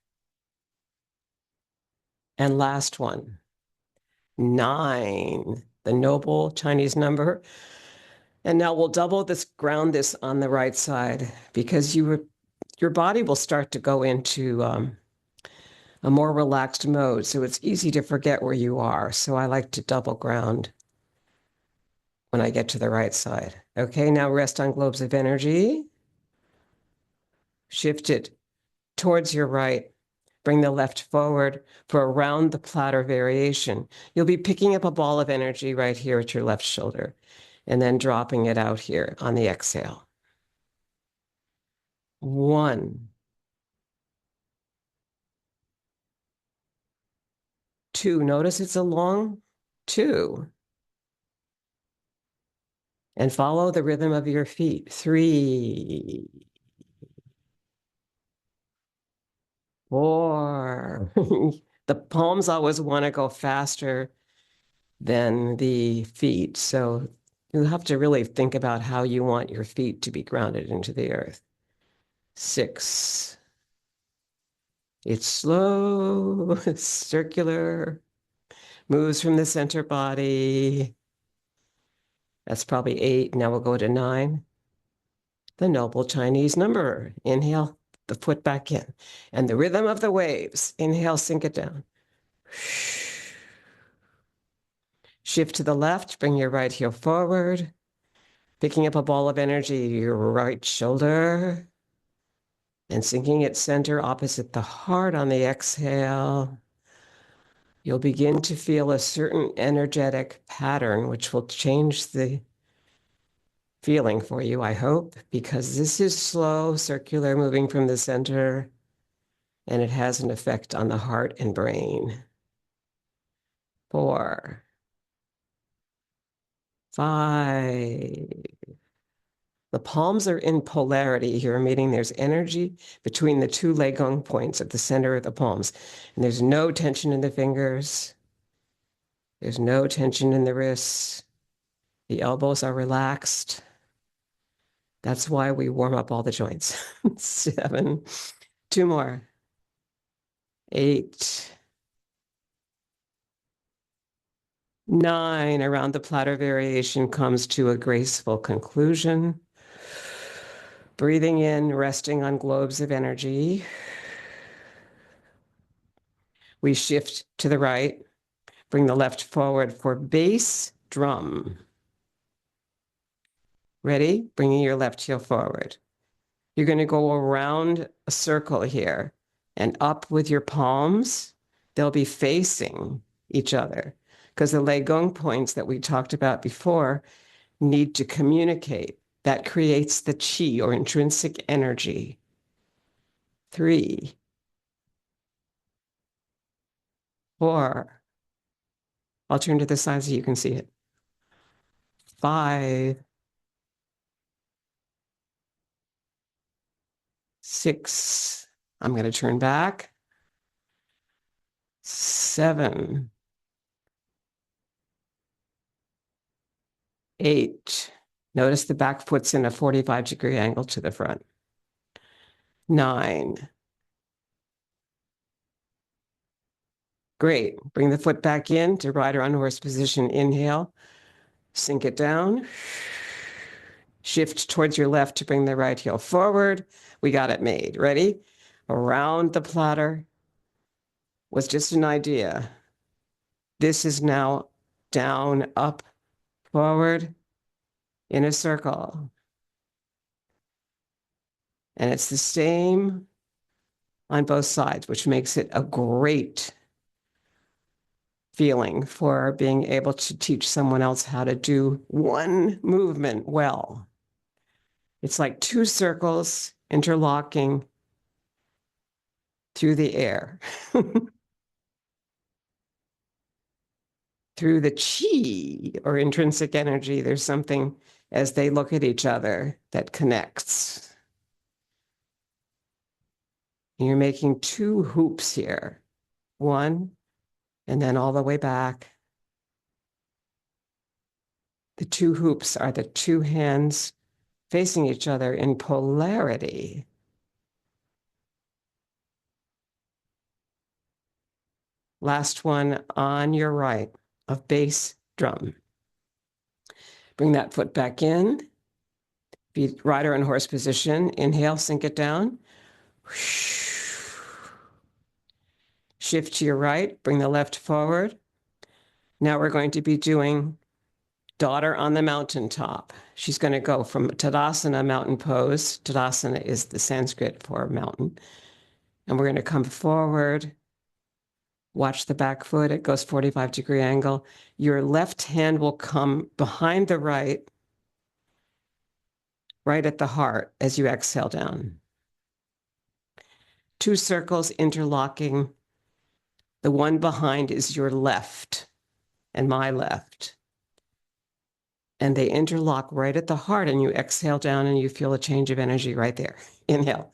And last one. 9. The noble Chinese number. And now we'll double this, ground this on the right side, because your body will start to go into a more relaxed mode. So it's easy to forget where you are. So I like to double ground when I get to the right side. Okay, now rest on globes of energy. Shift it towards your right. Bring the left forward for a round the platter variation. You'll be picking up a ball of energy right here at your left shoulder and then dropping it out here on the exhale. 1, 2. Notice it's a long 2. And follow the rhythm of your feet. 3, 4. The palms always want to go faster than the feet. So you have to really think about how you want your feet to be grounded into the earth. 6. It's slow, circular, moves from the center body. That's probably 8. Now we'll go to 9. The noble Chinese number. Inhale, the foot back in. And the rhythm of the waves. Inhale, sink it down. Shift to the left, bring your right heel forward. Picking up a ball of energy, your right shoulder. And sinking it center opposite the heart on the exhale. You'll begin to feel a certain energetic pattern, which will change the feeling for you, I hope, because this is slow, circular, moving from the center, and it has an effect on the heart and brain. 4, 5. The palms are in polarity here, meaning there's energy between the 2 Legong points at the center of the palms. And there's no tension in the fingers. There's no tension in the wrists. The elbows are relaxed. That's why we warm up all the joints. 7, 2 more. 8, 9. Around the platter variation comes to a graceful conclusion. Breathing in, resting on globes of energy. We shift to the right. Bring the left forward for bass drum. Ready? Bringing your left heel forward. You're going to go around a circle here and up with your palms. They'll be facing each other because the Lei Gong points that we talked about before need to communicate. That creates the qi or intrinsic energy. 3, 4. I'll turn to the side so you can see it. 5, 6. I'm going to turn back. 7, 8. Notice the back foot's in a 45-degree angle to the front. 9. Great. Bring the foot back in to rider on horse position. Inhale. Sink it down. Shift towards your left to bring the right heel forward. We got it made. Ready? Around the platter was just an idea. This is now down, up, forward in a circle. And it's the same on both sides, which makes it a great feeling for being able to teach someone else how to do one movement well. It's like 2 circles interlocking through the air. Through the qi or intrinsic energy, there's something as they look at each other that connects. You're making 2 hoops here. 1, and then all the way back. The 2 hoops are the 2 hands facing each other in polarity. Last one on your right of bass drum. Bring that foot back in. Be rider and horse position. Inhale, sink it down. Shift to your right, bring the left forward. Now we're going to be doing daughter on the mountaintop. She's going to go from Tadasana, mountain pose. Tadasana is the Sanskrit for mountain. And we're going to come forward. Watch the back foot. It goes 45-degree angle. Your left hand will come behind the right, right at the heart as you exhale down. 2 circles interlocking. The one behind is your left and my left. And they interlock right at the heart, and you exhale down and you feel a change of energy right there. Inhale.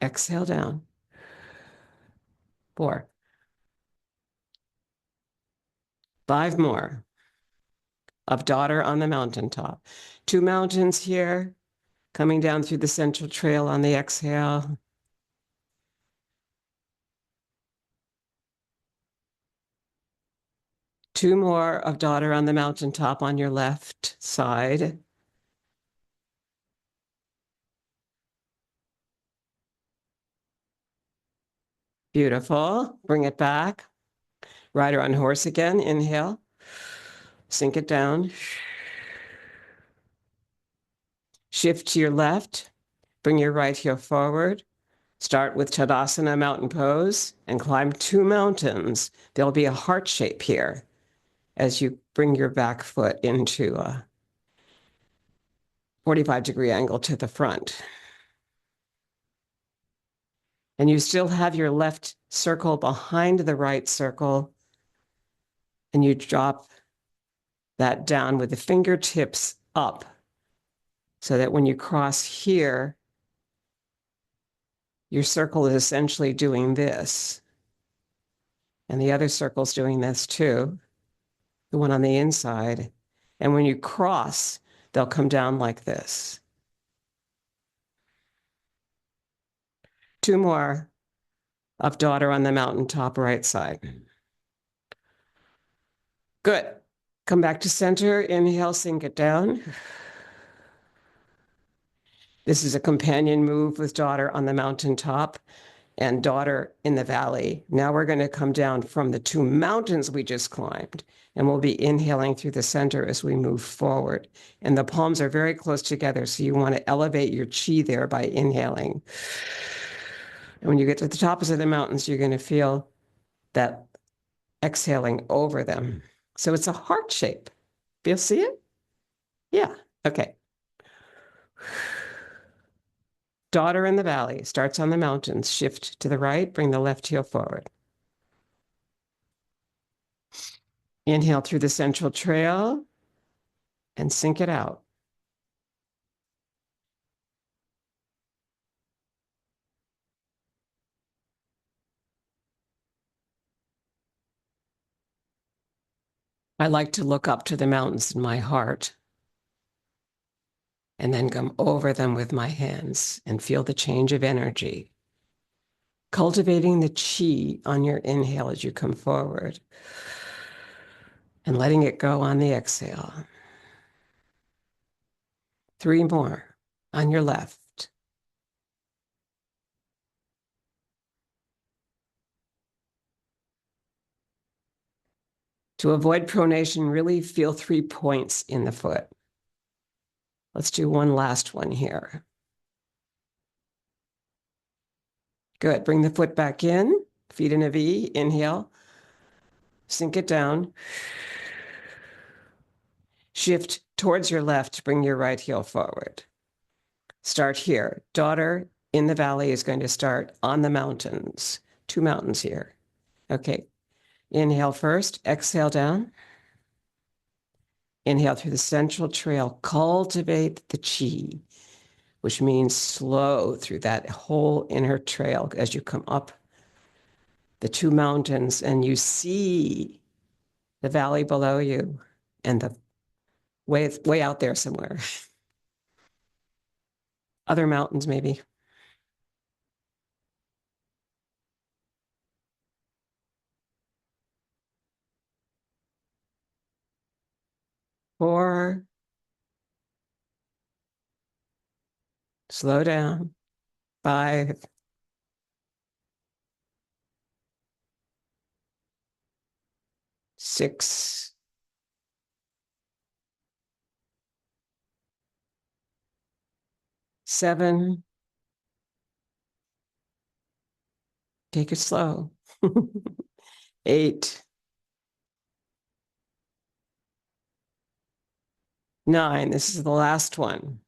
Exhale down. 4. 5 more of daughter on the mountaintop. 2 mountains here, coming down through the central trail on the exhale. Two more of daughter on the mountaintop on your left side. Beautiful. Bring it back. Rider on horse again. Inhale. Sink it down. Shift to your left. Bring your right heel forward. Start with Tadasana, mountain pose, and climb 2 mountains. There'll be a heart shape here as you bring your back foot into a 45-degree angle to the front. And you still have your left circle behind the right circle, and you drop that down with the fingertips up so that when you cross here, your circle is essentially doing this. And the other circle's doing this too. the one on the inside. And when you cross, they'll come down like this. 2 more of daughter on the mountaintop right side. Good. Come back to center. Inhale, sink it down. This is a companion move with daughter on the mountaintop and daughter in the valley. Now we're going to come down from the 2 mountains we just climbed, and we'll be inhaling through the center as we move forward. And the palms are very close together, so you want to elevate your chi there by inhaling. And when you get to the tops of the mountains, you're going to feel that exhaling over them. So it's a heart shape. You'll see it? Yeah. Okay. Daughter in the valley starts on the mountains. Shift to the right, bring the left heel forward. Inhale through the central trail and sink it out. I like to look up to the mountains in my heart and then come over them with my hands and feel the change of energy. Cultivating the chi on your inhale as you come forward and letting it go on the exhale. 3 more on your left. To avoid pronation, really feel 3 points in the foot. Let's do one last one here. Good. Bring the foot back in, feet in a V. Inhale. Sink it down. Shift towards your left. Bring your right heel forward. Start here. Daughter in the valley is going to start on the mountains. 2 mountains here. Okay. Inhale first. Exhale down. Inhale through the central trail. Cultivate the chi, which means slow through that whole inner trail as you come up the 2 mountains and you see the valley below you and the way out there somewhere. Other mountains, maybe. 4. Slow down. 5. 6. 7. Take it slow. 8. 9. This is the last one.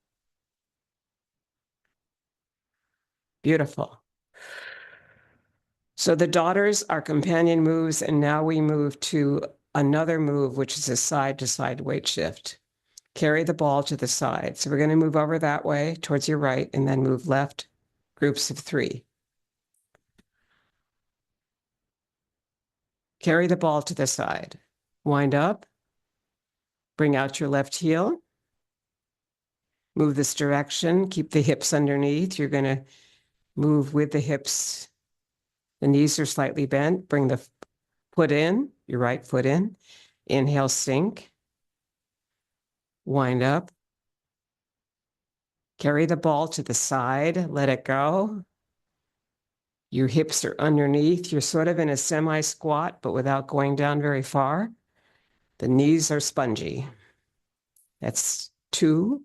Beautiful. So the daughters are companion moves, and now we move to another move, which is a side-to-side weight shift. Carry the ball to the side. So we're going to move over that way towards your right and then move left, groups of 3. Carry the ball to the side. Wind up. Bring out your left heel. Move this direction. Keep the hips underneath. You're going to move with the hips. The knees are slightly bent. Bring the foot in, your right foot in. Inhale, sink. Wind up. Carry the ball to the side. Let it go. Your hips are underneath. You're sort of in a semi-squat, but without going down very far. The knees are spongy. That's 2.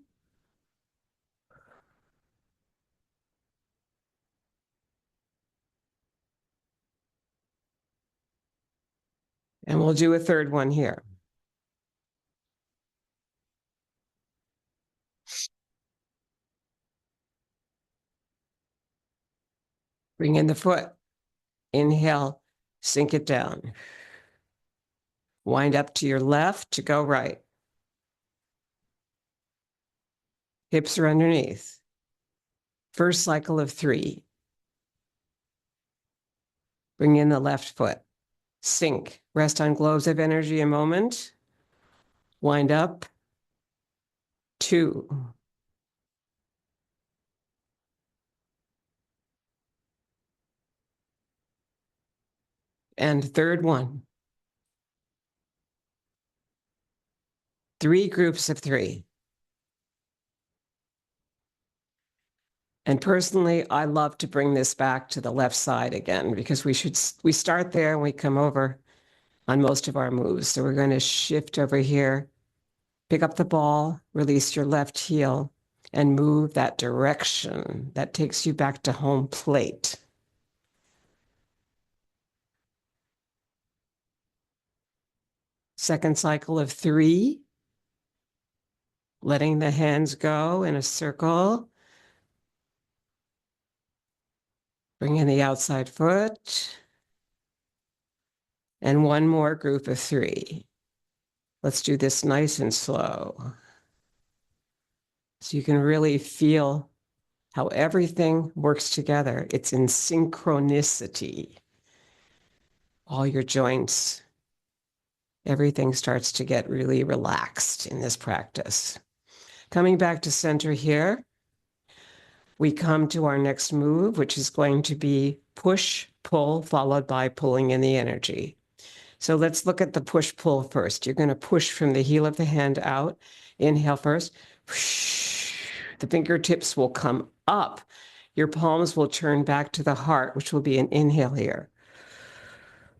And we'll do a 3rd one here. Bring in the foot. Inhale, sink it down. Wind up to your left to go right. Hips are underneath. First cycle of 3. Bring in the left foot. Sink. Rest on globes of energy a moment. Wind up. 2. And third one. 3 groups of 3. And personally, I love to bring this back to the left side again, because we start there and we come over on most of our moves. So we're going to shift over here, pick up the ball, release your left heel, and move that direction. That takes you back to home plate. Second cycle of 3, letting the hands go in a circle. Bring in the outside foot. And one more group of 3. Let's do this nice and slow. So you can really feel how everything works together. It's in synchronicity. All your joints, everything starts to get really relaxed in this practice. Coming back to center here, we come to our next move, which is going to be push, pull, followed by pulling in the energy. So let's look at the push, pull first. You're going to push from the heel of the hand out. Inhale first. The fingertips will come up. Your palms will turn back to the heart, which will be an inhale here.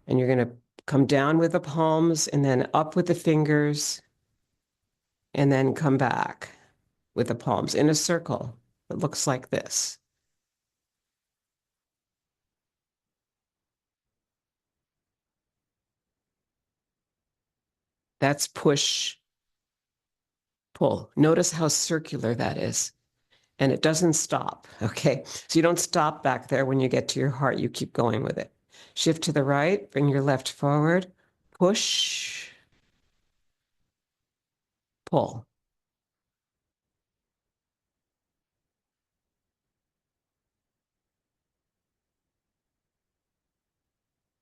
And you're going to come down with the palms and then up with the fingers and then come back with the palms in a circle. It looks like this. That's push, pull. Notice how circular that is. And it doesn't stop, okay? So you don't stop back there when you get to your heart. You keep going with it. Shift to the right, bring your left forward, push, pull.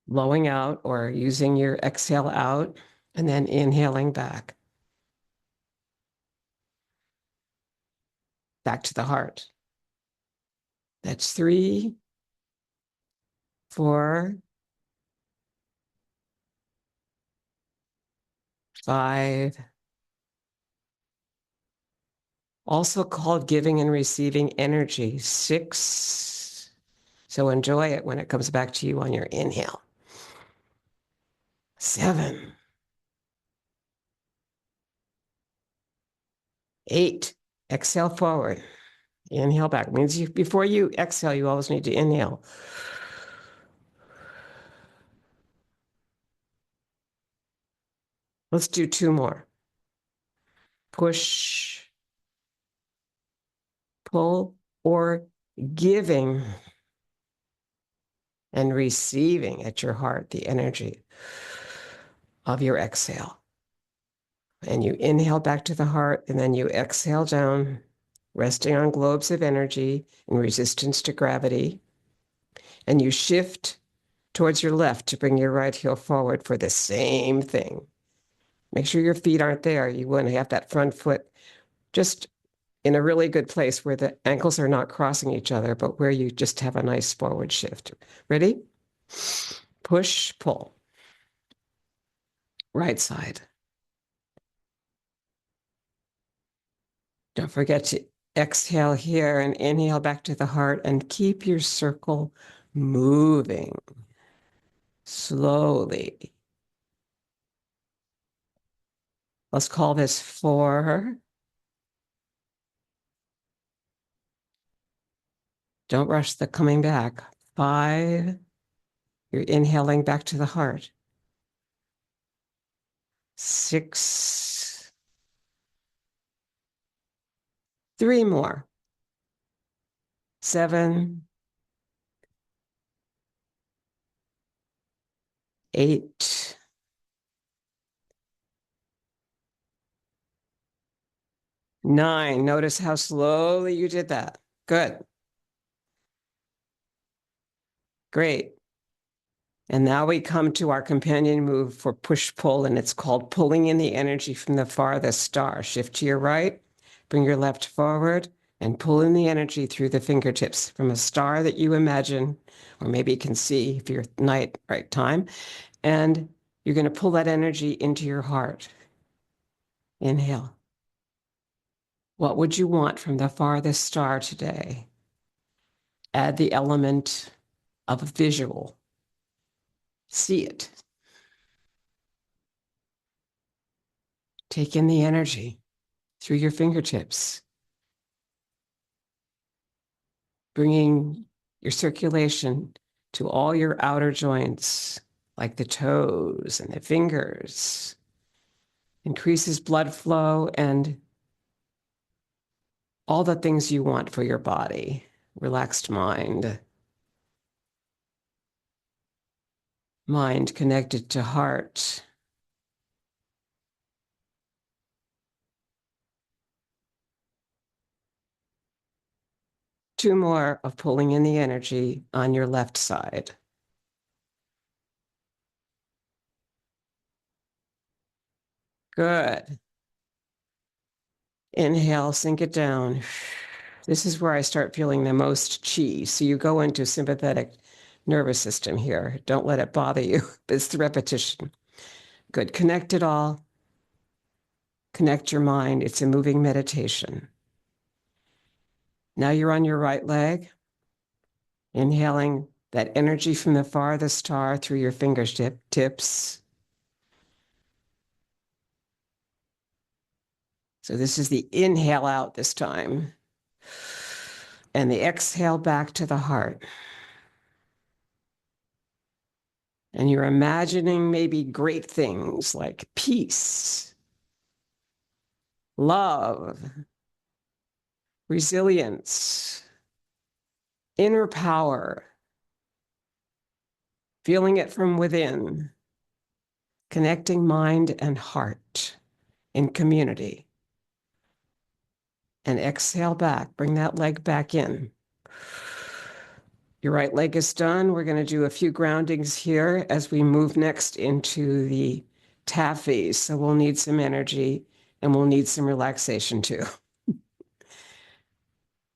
Blowing out or using your exhale out and then inhaling back. Back to the heart. That's 3, 4, 5. Also called giving and receiving energy. 6. So enjoy it when it comes back to you on your inhale. 7. 8. Exhale forward. Inhale back. Means before you exhale, you always need to inhale. Let's do 2 more. Push, pull, or giving and receiving at your heart the energy of your exhale. And you inhale back to the heart, and then you exhale down, resting on globes of energy in resistance to gravity. And you shift towards your left to bring your right heel forward for the same thing. Make sure your feet aren't there. You want to have that front foot just in a really good place where the ankles are not crossing each other, but where you just have a nice forward shift. Ready? Push, pull. Right side. Don't forget to exhale here and inhale back to the heart and keep your circle moving slowly. Let's call this 4. Don't rush the coming back. 5. You're inhaling back to the heart. 6. 3 more. 7. 8. 9. Notice how slowly you did that. Good. Great. And now we come to our companion move for push-pull, and it's called pulling in the energy from the farthest star. Shift to your right, bring your left forward, and pull in the energy through the fingertips from a star that you imagine, or maybe you can see if you're night, right time. And you're going to pull that energy into your heart. Inhale. What would you want from the farthest star today? Add the element of visual. See it. Take in the energy through your fingertips, bringing your circulation to all your outer joints, like the toes and the fingers. Increases blood flow and all the things you want for your body. Relaxed mind. Mind connected to heart. Two more of pulling in the energy on your left side. Good. Inhale, sink it down. This is where I start feeling the most chi. So you go into sympathetic nervous system here. Don't let it bother you. It's the repetition. Good. Connect it all. Connect your mind. It's a moving meditation. Now you're on your right leg. Inhaling that energy from the farthest star through your fingertips. So this is the inhale out this time. And the exhale back to the heart. And you're imagining maybe great things like peace, love, resilience, inner power, feeling it from within, connecting mind and heart in community. And exhale back, bring that leg back in. Your right leg is done. We're going to do a few groundings here as we move next into the tafis. So we'll need some energy and we'll need some relaxation too.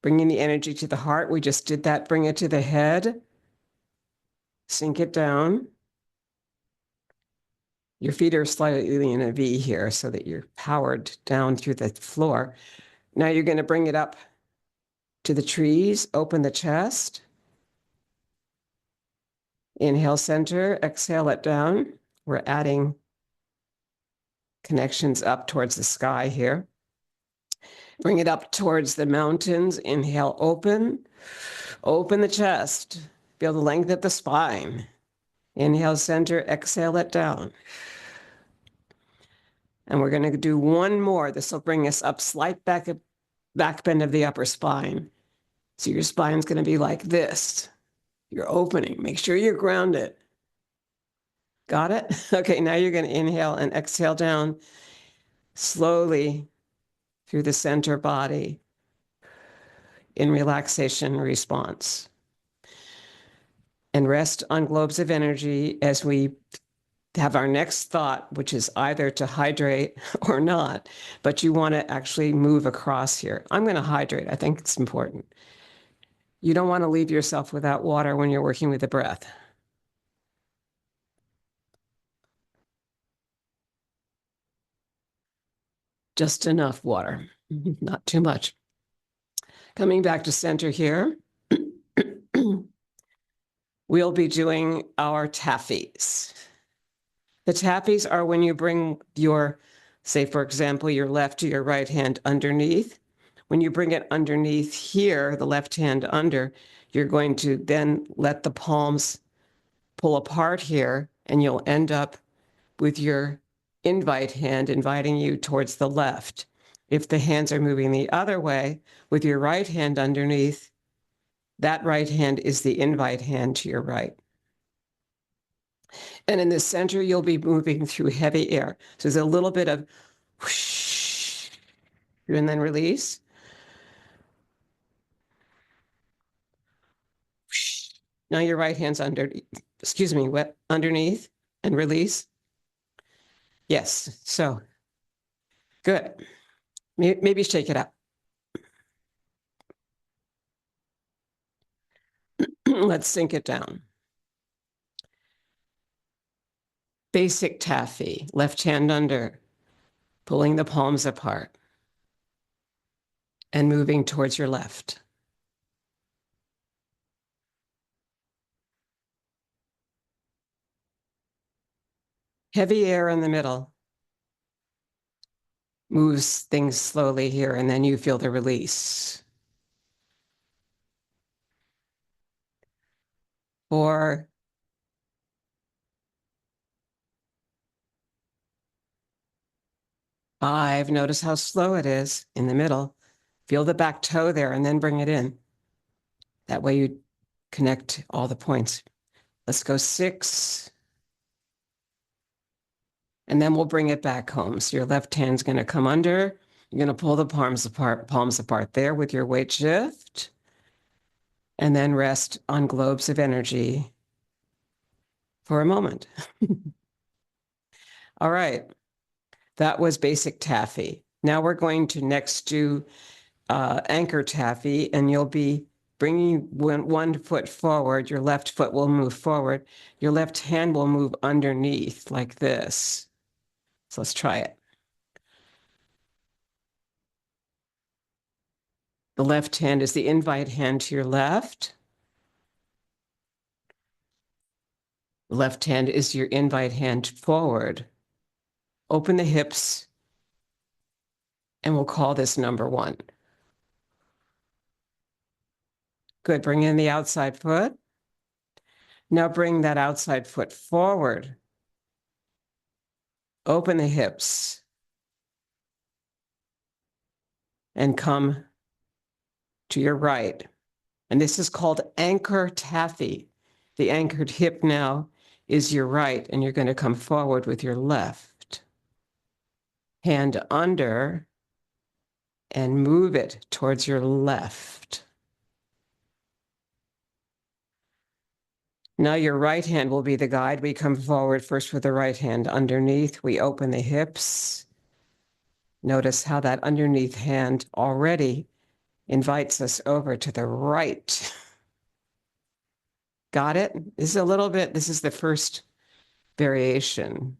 Bringing the energy to the heart. We just did that. Bring it to the head. Sink it down. Your feet are slightly in a V here so that you're powered down through the floor. Now you're going to bring it up to the trees. Open the chest. Inhale, center. Exhale it down. We're adding connections up towards the sky here. Bring it up towards the mountains. Inhale, open. Open the chest. Feel the length of the spine. Inhale, center. Exhale it down. And we're going to do one more. This will bring us up slight back bend of the upper spine. So your spine's going to be like this. You're opening. Make sure you're grounded. Got it? Okay, now you're going to inhale and exhale down slowly through the center body in relaxation response. And rest on globes of energy as we have our next thought, which is either to hydrate or not, but you want to actually move across here. I'm going to hydrate. I think it's important. You don't want to leave yourself without water when you're working with the breath. Just enough water, not too much. Coming back to center here, we'll be doing our tafis. The tafis are when you bring your, say, for example, your left to your right hand underneath. When you bring it underneath here, the left hand under, you're going to then let the palms pull apart here, and you'll end up with your invite hand inviting you towards the left. If the hands are moving the other way, with your right hand underneath, that right hand is the invite hand to your right. And in the center, you'll be moving through heavy air. So there's a little bit of whoosh, and then release. Whoosh. Now your right hand's underneath. excuse me, wet underneath and release. Yes, so good. Maybe shake it up. Let's sink it down. Basic taffy, left hand under, pulling the palms apart and moving towards your left. Heavy air in the middle moves things slowly here, and then you feel the release. 4, 5, notice how slow it is in the middle. Feel the back toe there and then bring it in. That way you connect all the points. Let's go 6. And then we'll bring it back home. So your left hand's going to come under. You're going to pull the palms apart there with your weight shift. And then rest on globes of energy for a moment. All right. That was basic taffy. Now we're going to next do anchor taffy, and you'll be bringing one foot forward. Your left foot will move forward. Your left hand will move underneath like this. So let's try it. The left hand is the invite hand to your left. The left hand is your invite hand forward. Open the hips, and we'll call this number 1. Good, bring in the outside foot. Now bring that outside foot forward. Open the hips and come to your right. And this is called anchor taffy. The anchored hip now is your right, and you're going to come forward with your left. Hand under and move it towards your left. Now your right hand will be the guide. We come forward first with the right hand underneath. We open the hips. Notice how that underneath hand already invites us over to the right. Got it? This is the first variation.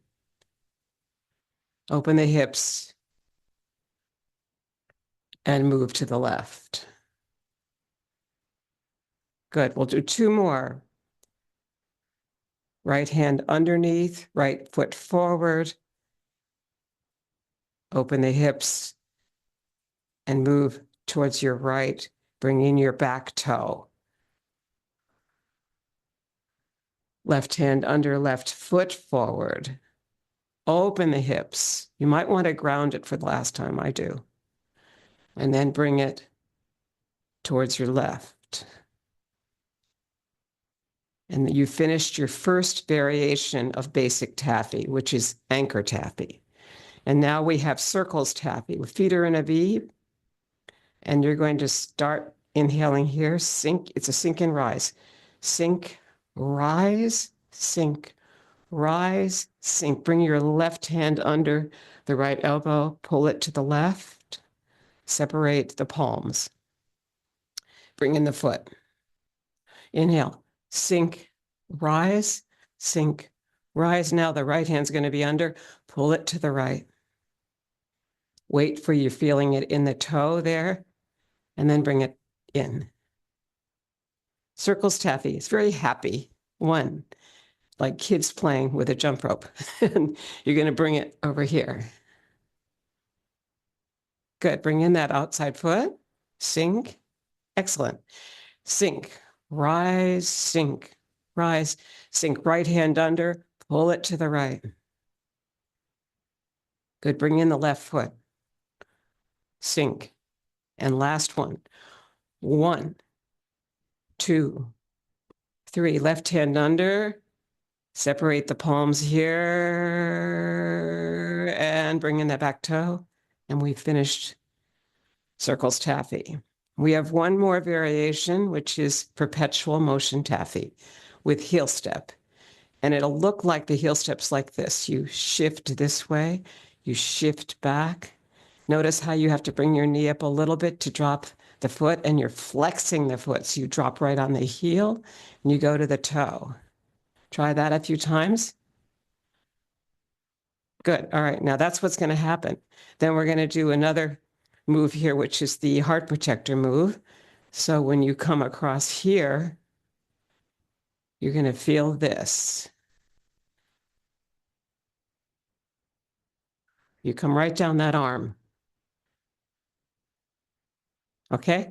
Open the hips and move to the left. Good, we'll do 2 more. Right hand underneath, right foot forward. Open the hips and move towards your right, bringing your back toe. Left hand under, left foot forward. Open the hips. You might want to ground it for the last time, I do. And then bring it towards your left. And you finished your first variation of basic taffy, which is anchor taffy. And now we have circles taffy. With feet are in a V. And you're going to start inhaling here. Sink. It's a sink and rise. Sink, rise, sink, rise, sink. Bring your left hand under the right elbow. Pull it to the left. Separate the palms. Bring in the foot. Inhale. Sink, rise, sink, rise. Now the right hand's going to be under. Pull it to the right. Wait for you feeling it in the toe there, and then bring it in. Circles taffy. It's very happy. 1, like kids playing with a jump rope. And you're going to bring it over here. Good. Bring in that outside foot. Sink. Excellent. Sink. Rise, sink, rise, sink. Right hand under, pull it to the right. Good. Bring in the left foot. Sink. And last one. 1, 2, 3. Left hand under. Separate the palms here and bring in that back toe. And we finished circles taffy. We have one more variation, which is perpetual motion taffy with heel step. And it'll look like the heel steps like this. You shift this way, you shift back. Notice how you have to bring your knee up a little bit to drop the foot, and you're flexing the foot. So you drop right on the heel and you go to the toe. Try that a few times. Good. All right. Now that's what's going to happen. Then we're going to do another move here, which is the heart protector move. So when you come across here, you're going to feel this. You come right down that arm. Okay?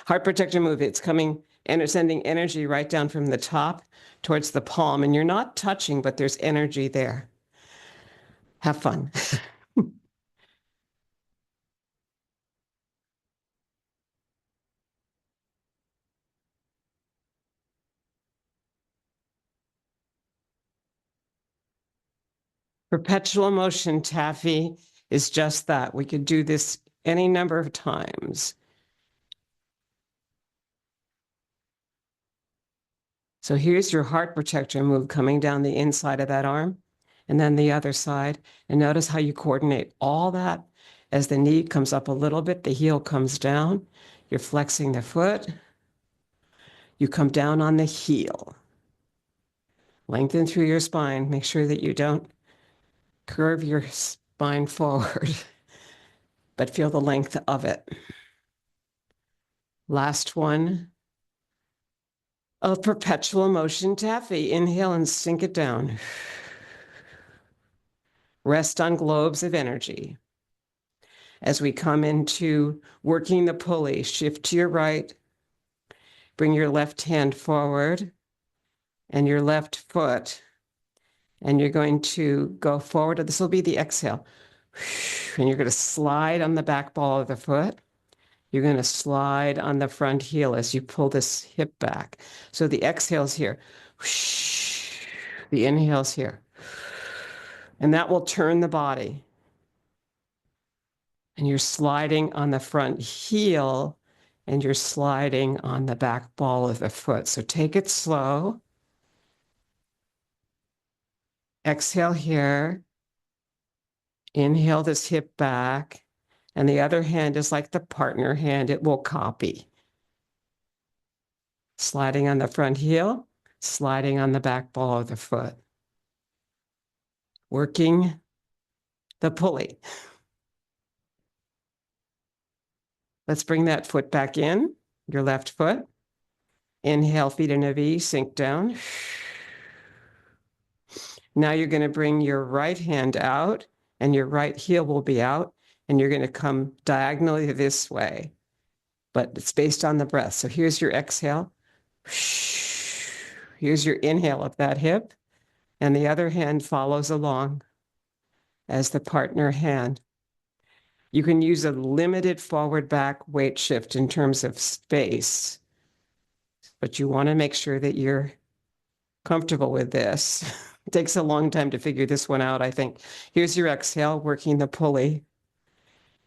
Heart protector move. It's coming and it's sending energy right down from the top towards the palm. And you're not touching, but there's energy there. Have fun. Perpetual motion taffy is just that. We could do this any number of times. So here's your heart protector move coming down the inside of that arm and then the other side. And notice how you coordinate all that as the knee comes up a little bit, the heel comes down. You're flexing the foot. You come down on the heel. Lengthen through your spine. Make sure that you don't curve your spine forward, but feel the length of it. Last one of perpetual motion taffy. Inhale and sink it down. Rest on globes of energy. As we come into working the pulley, shift to your right, bring your left hand forward and your left foot, and you're going to go forward. This will be the exhale. And you're going to slide on the back ball of the foot. You're going to slide on the front heel as you pull this hip back. So the exhale's here. The inhale's here. And that will turn the body. And you're sliding on the front heel and you're sliding on the back ball of the foot. So take it slow. Exhale here. Inhale this hip back. And the other hand is like the partner hand. It will copy. Sliding on the front heel, sliding on the back ball of the foot. Working the pulley. Let's bring that foot back in, your left foot. Inhale, feet in a V, sink down. Now you're going to bring your right hand out and your right heel will be out and you're going to come diagonally this way, but it's based on the breath. So here's your exhale. Here's your inhale of that hip and the other hand follows along as the partner hand. You can use a limited forward back weight shift in terms of space, but you want to make sure that you're comfortable with this. It takes a long time to figure this one out, I think. Here's your exhale, working the pulley.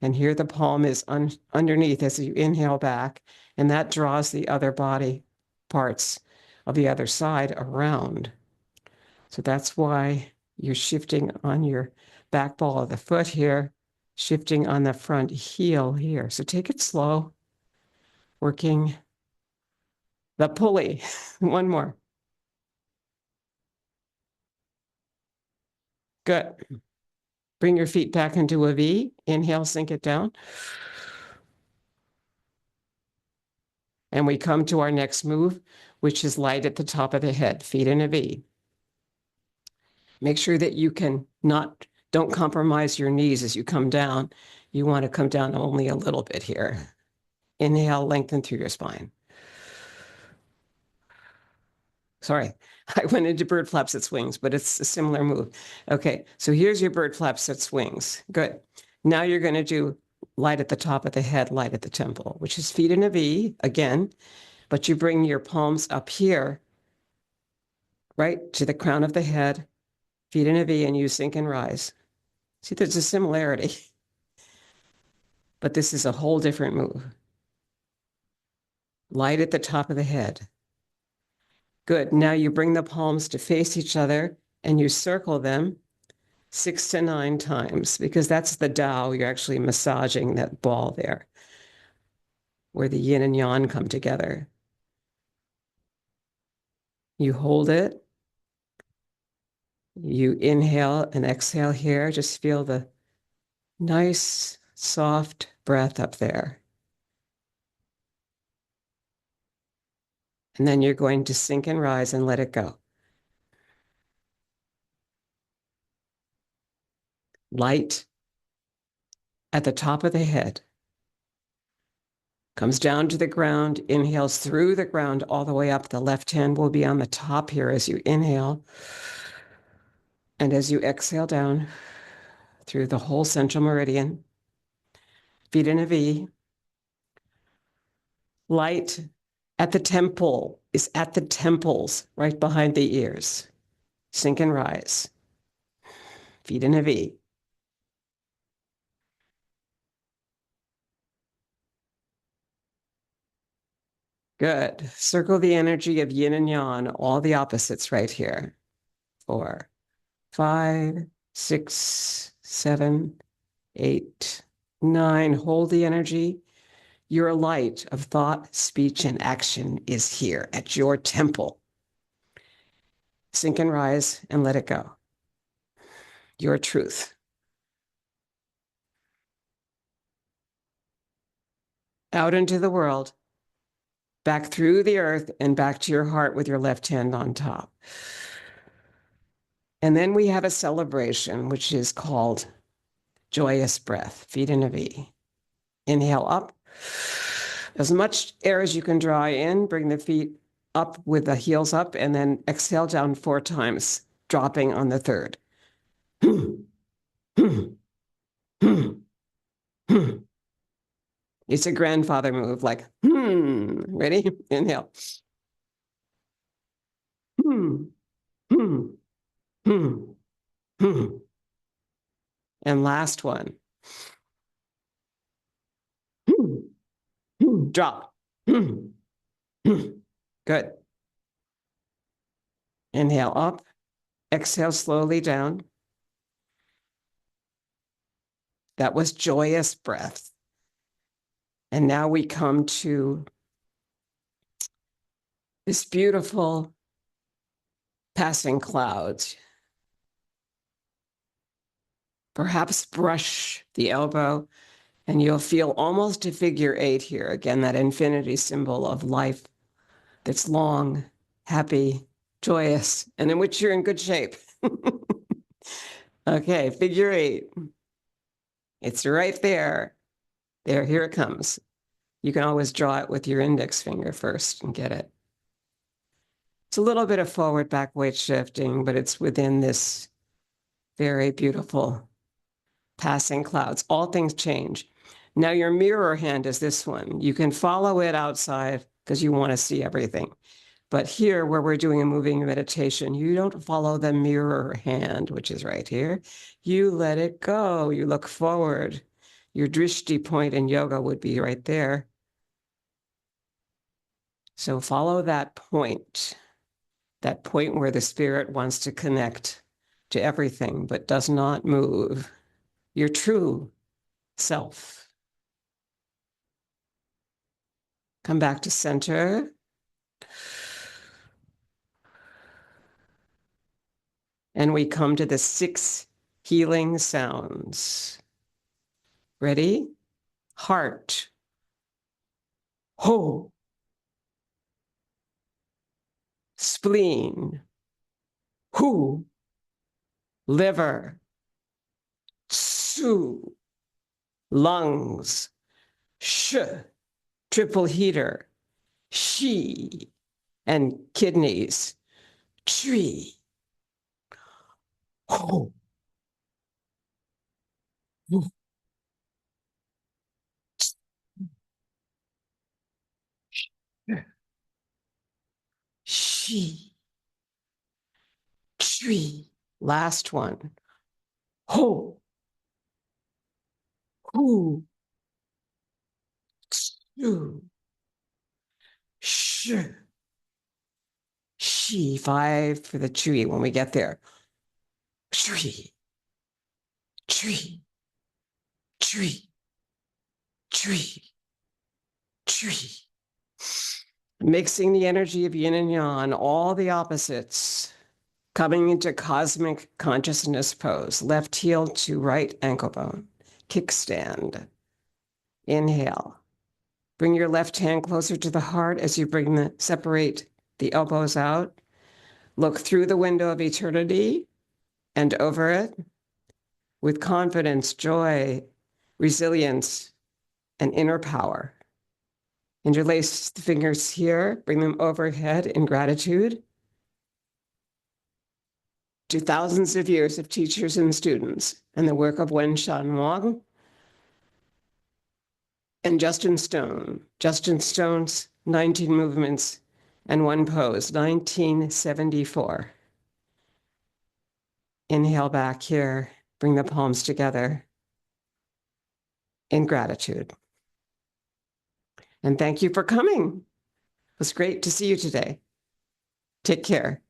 And here the palm is underneath as you inhale back, and that draws the other body parts of the other side around. So that's why you're shifting on your back ball of the foot here, shifting on the front heel here. So take it slow, working the pulley. One more. Good. Bring your feet back into a V. Inhale, sink it down. And we come to our next move, which is light at the top of the head, feet in a V. Make sure that you don't compromise your knees as you come down. You want to come down only a little bit here. Inhale, lengthen through your spine. Sorry, I went into bird flaps at swings, but it's a similar move. Okay, so here's your bird flaps at swings. Good. Now you're going to do light at the top of the head, light at the temple, which is feet in a V again, but you bring your palms up here, right to the crown of the head, feet in a V, and you sink and rise. See, there's a similarity, but this is a whole different move. Light at the top of the head. Good. Now you bring the palms to face each other and you circle them 6 to 9 times because that's the Tao. You're actually massaging that ball there where the yin and yang come together. You hold it. You inhale and exhale here. Just feel the nice, soft breath up there. And then you're going to sink and rise and let it go. Light at the top of the head. Comes down to the ground, inhales through the ground all the way up. The left hand will be on the top here as you inhale. And as you exhale down through the whole central meridian, feet in a V. Light at the temple is at the temples, right behind the ears. Sink and rise. Feet in a V. Good. Circle the energy of yin and yang, all the opposites right here. 4, 5, 6, 7, 8, 9. Hold the energy. Your light of thought, speech, and action is here at your temple. Sink and rise and let it go. Your truth. Out into the world, back through the earth and back to your heart with your left hand on top. And then we have a celebration, which is called joyous breath, feet in a V. Inhale up. As much air as you can draw in, bring the feet up with the heels up, and then exhale down 4 times, dropping on the third. It's a grandfather move, like, ready? Inhale. And last one. Drop. Good. Inhale up. Exhale slowly down. That was joyous breath. And now we come to this beautiful passing clouds. Perhaps brush the elbow and you'll feel almost a figure 8 here. Again, that infinity symbol of life that's long, happy, joyous, and in which you're in good shape. Okay, figure 8. It's right there. There, here it comes. You can always draw it with your index finger first and get it. It's a little bit of forward back weight shifting, but it's within this very beautiful passing clouds. All things change. Now your mirror hand is this one. You can follow it outside because you want to see everything. But here, where we're doing a moving meditation, you don't follow the mirror hand, which is right here. You let it go. You look forward. Your drishti point in yoga would be right there. So follow that point where the spirit wants to connect to everything, but does not move. Your true self. Come back to center. And we come to the 6 healing sounds. Ready? Heart. Ho. Spleen. Hu. Liver. Su. Lungs. Sh. Triple heater. Shi. And kidneys. Tree. Ho. She. Tree. Last one. Ho. Hu. Su. Sh. Chi, 5 for the chui when we get there. Chui, chui, chui, chui, chui. Mixing the energy of yin and yang, all the opposites, coming into cosmic consciousness pose. Left heel to right ankle bone. Kickstand. Inhale. Bring your left hand closer to the heart as you separate the elbows out. Look through the window of eternity and over it with confidence, joy, resilience, and inner power. Interlace the fingers here, bring them overhead in gratitude to thousands of years of teachers and students and the work of Wen Shan Wang and Justin Stone. Justin Stone's 19 movements and one pose, 1974. Inhale back here, bring the palms together in gratitude. And thank you for coming. It was great to see you today. Take care.